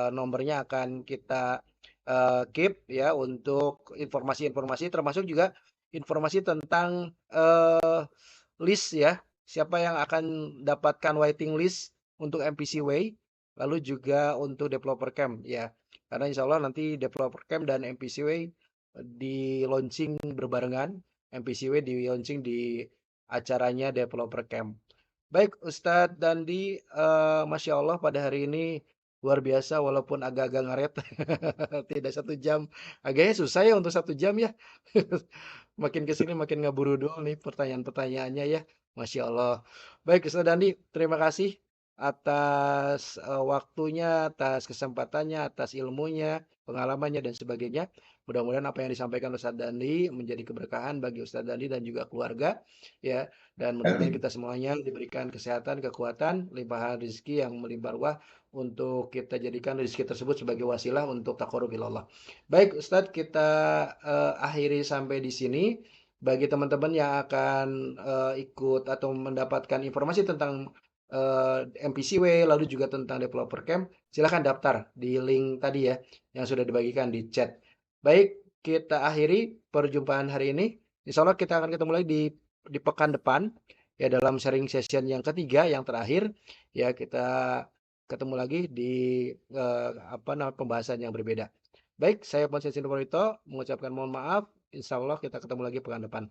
nomornya akan kita keep ya untuk informasi-informasi termasuk juga informasi tentang list ya. Siapa yang akan dapatkan waiting list untuk MPC Way, lalu juga untuk developer camp ya. Karena insya Allah nanti developer camp dan MPC Way di launching berbarengan, MPCW di launching di acaranya developer camp. Baik Ustadz Dandi, Masya Allah pada hari ini luar biasa walaupun agak-agak ngaret, tidak 1 jam, agaknya susah ya untuk 1 jam ya. Makin kesini makin ngaburudul nih pertanyaan-pertanyaannya ya, Masya Allah. Baik Ustadz Dandi, terima kasih atas waktunya, atas kesempatannya, atas ilmunya, pengalamannya dan sebagainya. Mudah-mudahan apa yang disampaikan Ustadz Dandi menjadi keberkahan bagi Ustadz Dandi dan juga keluarga ya, dan mudah-mudahan kita semuanya diberikan kesehatan, kekuatan, limpahan rezeki yang melimpah ruah untuk kita jadikan rezeki tersebut sebagai wasilah untuk taqarrub ilallah. Baik Ustadz, kita akhiri sampai di sini. Bagi teman-teman yang akan ikut atau mendapatkan informasi tentang MPCW lalu juga tentang developer camp, silahkan daftar di link tadi ya yang sudah dibagikan di chat. Baik, kita akhiri perjumpaan hari ini. Insya Allah kita akan ketemu lagi di pekan depan ya dalam sharing session yang ketiga yang terakhir ya, kita ketemu lagi di pembahasan yang berbeda. Baik, saya Ponsensi Nurito mengucapkan mohon maaf. Insya Allah kita ketemu lagi pekan depan.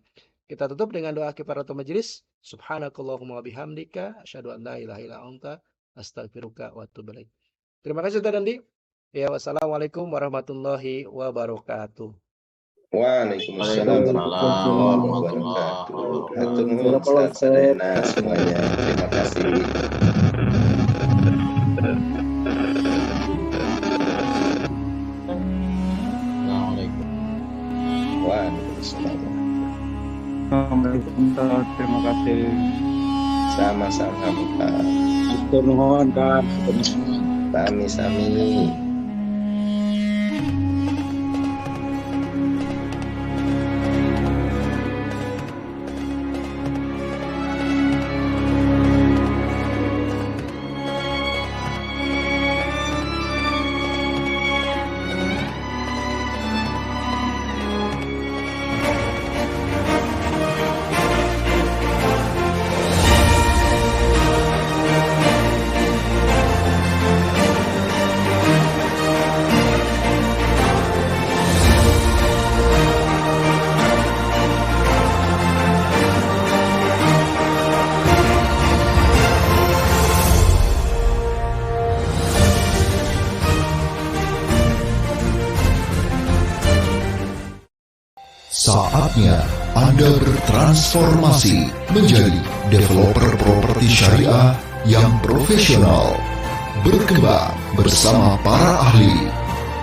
Kita tutup dengan doa kifaratul majelis. Subhanakallahumma bihamdika asyhadu an la ilaha illa anta astaghfiruka wa atubu ilaik. Terima kasih Ustaz Dandi. Ya, wassalamualaikum warahmatullahi wabarakatuh. Waalaikumsalam warahmatullahi wabarakatuh. Ustaz Sadena semuanya. Terima kasih. Assalamualaikum. Waalaikumsalam. Assalamualaikum, terima kasih. Sama-sama Pak. Matur nuwun Kak. Sami-sami. Saatnya Anda bertransformasi menjadi developer properti syariah yang profesional, berkembang bersama para ahli,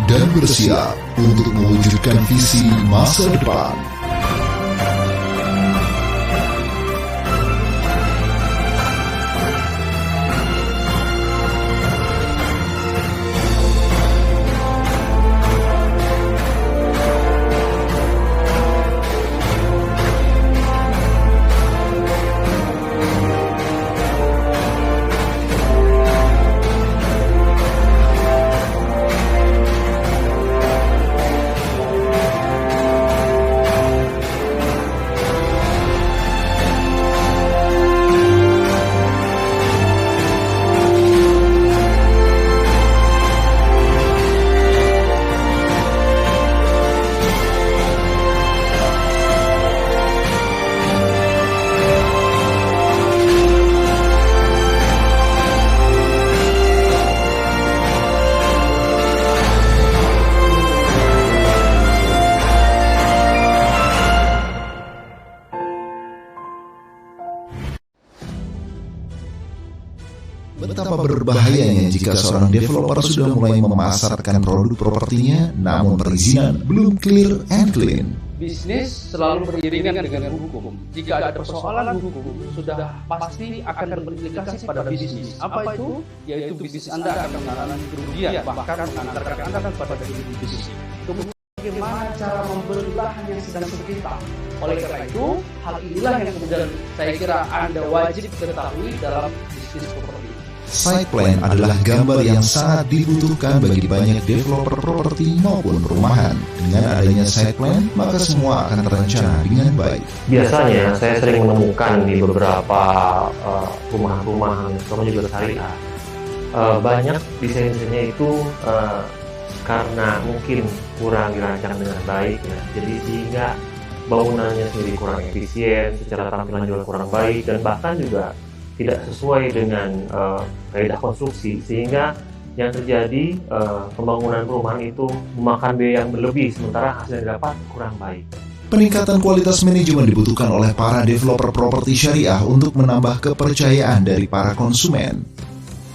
dan bersiap untuk mewujudkan visi masa depan. Betapa berbahayanya jika seorang developer sudah mulai memasarkan produk propertinya, namun perizinan belum clear and clean. Bisnis selalu beriringan dengan hukum. Jika ada persoalan hukum, sudah pasti akan berimplikasi pada bisnis. Apa itu? Yaitu bisnis Anda akan mengalami kerugian, bahkan mengantarkan Anda pada bisnis. Kemudian bagaimana cara membeli lahan yang sedang sengketa? Oleh karena itu, hal inilah yang kemudian saya kira Anda wajib ketahui dalam bisnis properti. Site plan adalah gambar yang sangat dibutuhkan bagi banyak developer properti maupun perumahan. Dengan adanya site plan, maka semua akan terencana dengan baik. Biasanya saya sering menemukan di beberapa rumah-rumah yang terutama juga syariah, banyak desain-desainnya itu karena mungkin kurang dirancang dengan baik, ya. Jadi sehingga bangunannya sendiri kurang efisien, secara tampilan juga kurang baik, dan bahkan juga tidak sesuai dengan kaidah konstruksi, sehingga yang terjadi pembangunan perumahan itu memakan biaya yang berlebih, sementara hasil yang didapat kurang baik. Peningkatan kualitas manajemen dibutuhkan oleh para developer properti syariah untuk menambah kepercayaan dari para konsumen.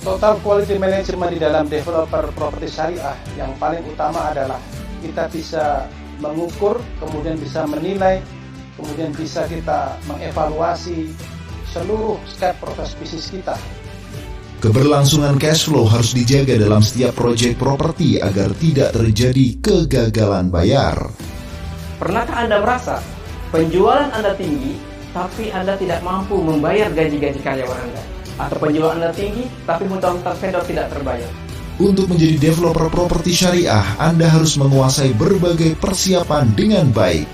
Total quality management di dalam developer properti syariah yang paling utama adalah kita bisa mengukur, kemudian bisa menilai, kemudian bisa kita mengevaluasi seluruh step proses bisnis kita. Keberlangsungan cash flow harus dijaga dalam setiap proyek properti agar tidak terjadi kegagalan bayar. Pernahkah Anda merasa penjualan Anda tinggi, tapi Anda tidak mampu membayar gaji-gaji karyawan Anda? Atau penjualan Anda tinggi, tapi hutang-hutang vendor tidak terbayar? Untuk menjadi developer properti syariah, Anda harus menguasai berbagai persiapan dengan baik.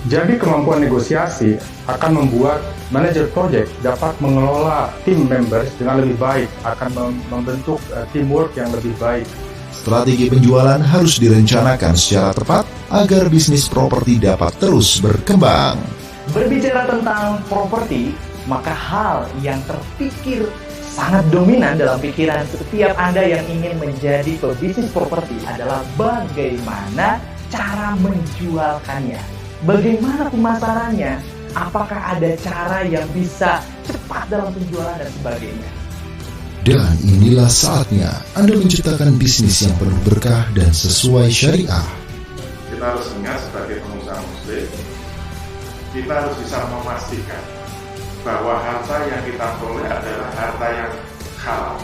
Jadi kemampuan negosiasi akan membuat manajer proyek dapat mengelola tim members dengan lebih baik, akan membentuk teamwork yang lebih baik. Strategi penjualan harus direncanakan secara tepat agar bisnis properti dapat terus berkembang. Berbicara tentang properti, maka hal yang terpikir sangat dominan dalam pikiran setiap Anda yang ingin menjadi pebisnis properti adalah bagaimana cara menjualkannya. Bagaimana pemasarannya? Apakah ada cara yang bisa cepat dalam penjualan dan sebagainya? Dan inilah saatnya Anda menciptakan bisnis yang penuh berkah dan sesuai syariah. Kita harus ingat sebagai pengusaha muslim, kita harus bisa memastikan bahwa harta yang kita peroleh adalah harta yang halal.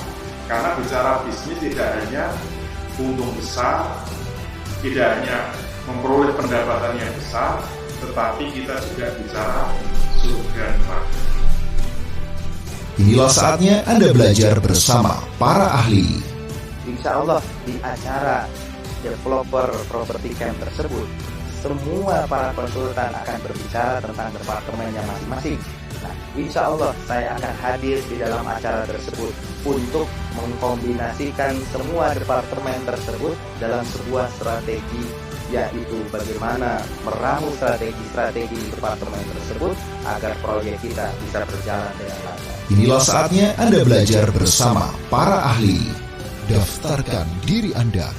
Karena bicara bisnis tidak hanya untung besar, tidak hanya memperoleh pendapatan yang besar, tetapi kita juga bicara surga neraka. Inilah saatnya Anda belajar bersama para ahli. Insya Allah di acara developer property camp tersebut, semua para konsultan akan berbicara tentang departemennya masing-masing. Nah, insya Allah saya akan hadir di dalam acara tersebut untuk mengkombinasikan semua departemen tersebut dalam sebuah strategi, yaitu bagaimana meramu strategi departemen tersebut agar proyek kita bisa berjalan dengan lancar. Inilah saatnya Anda belajar bersama para ahli. Daftarkan diri Anda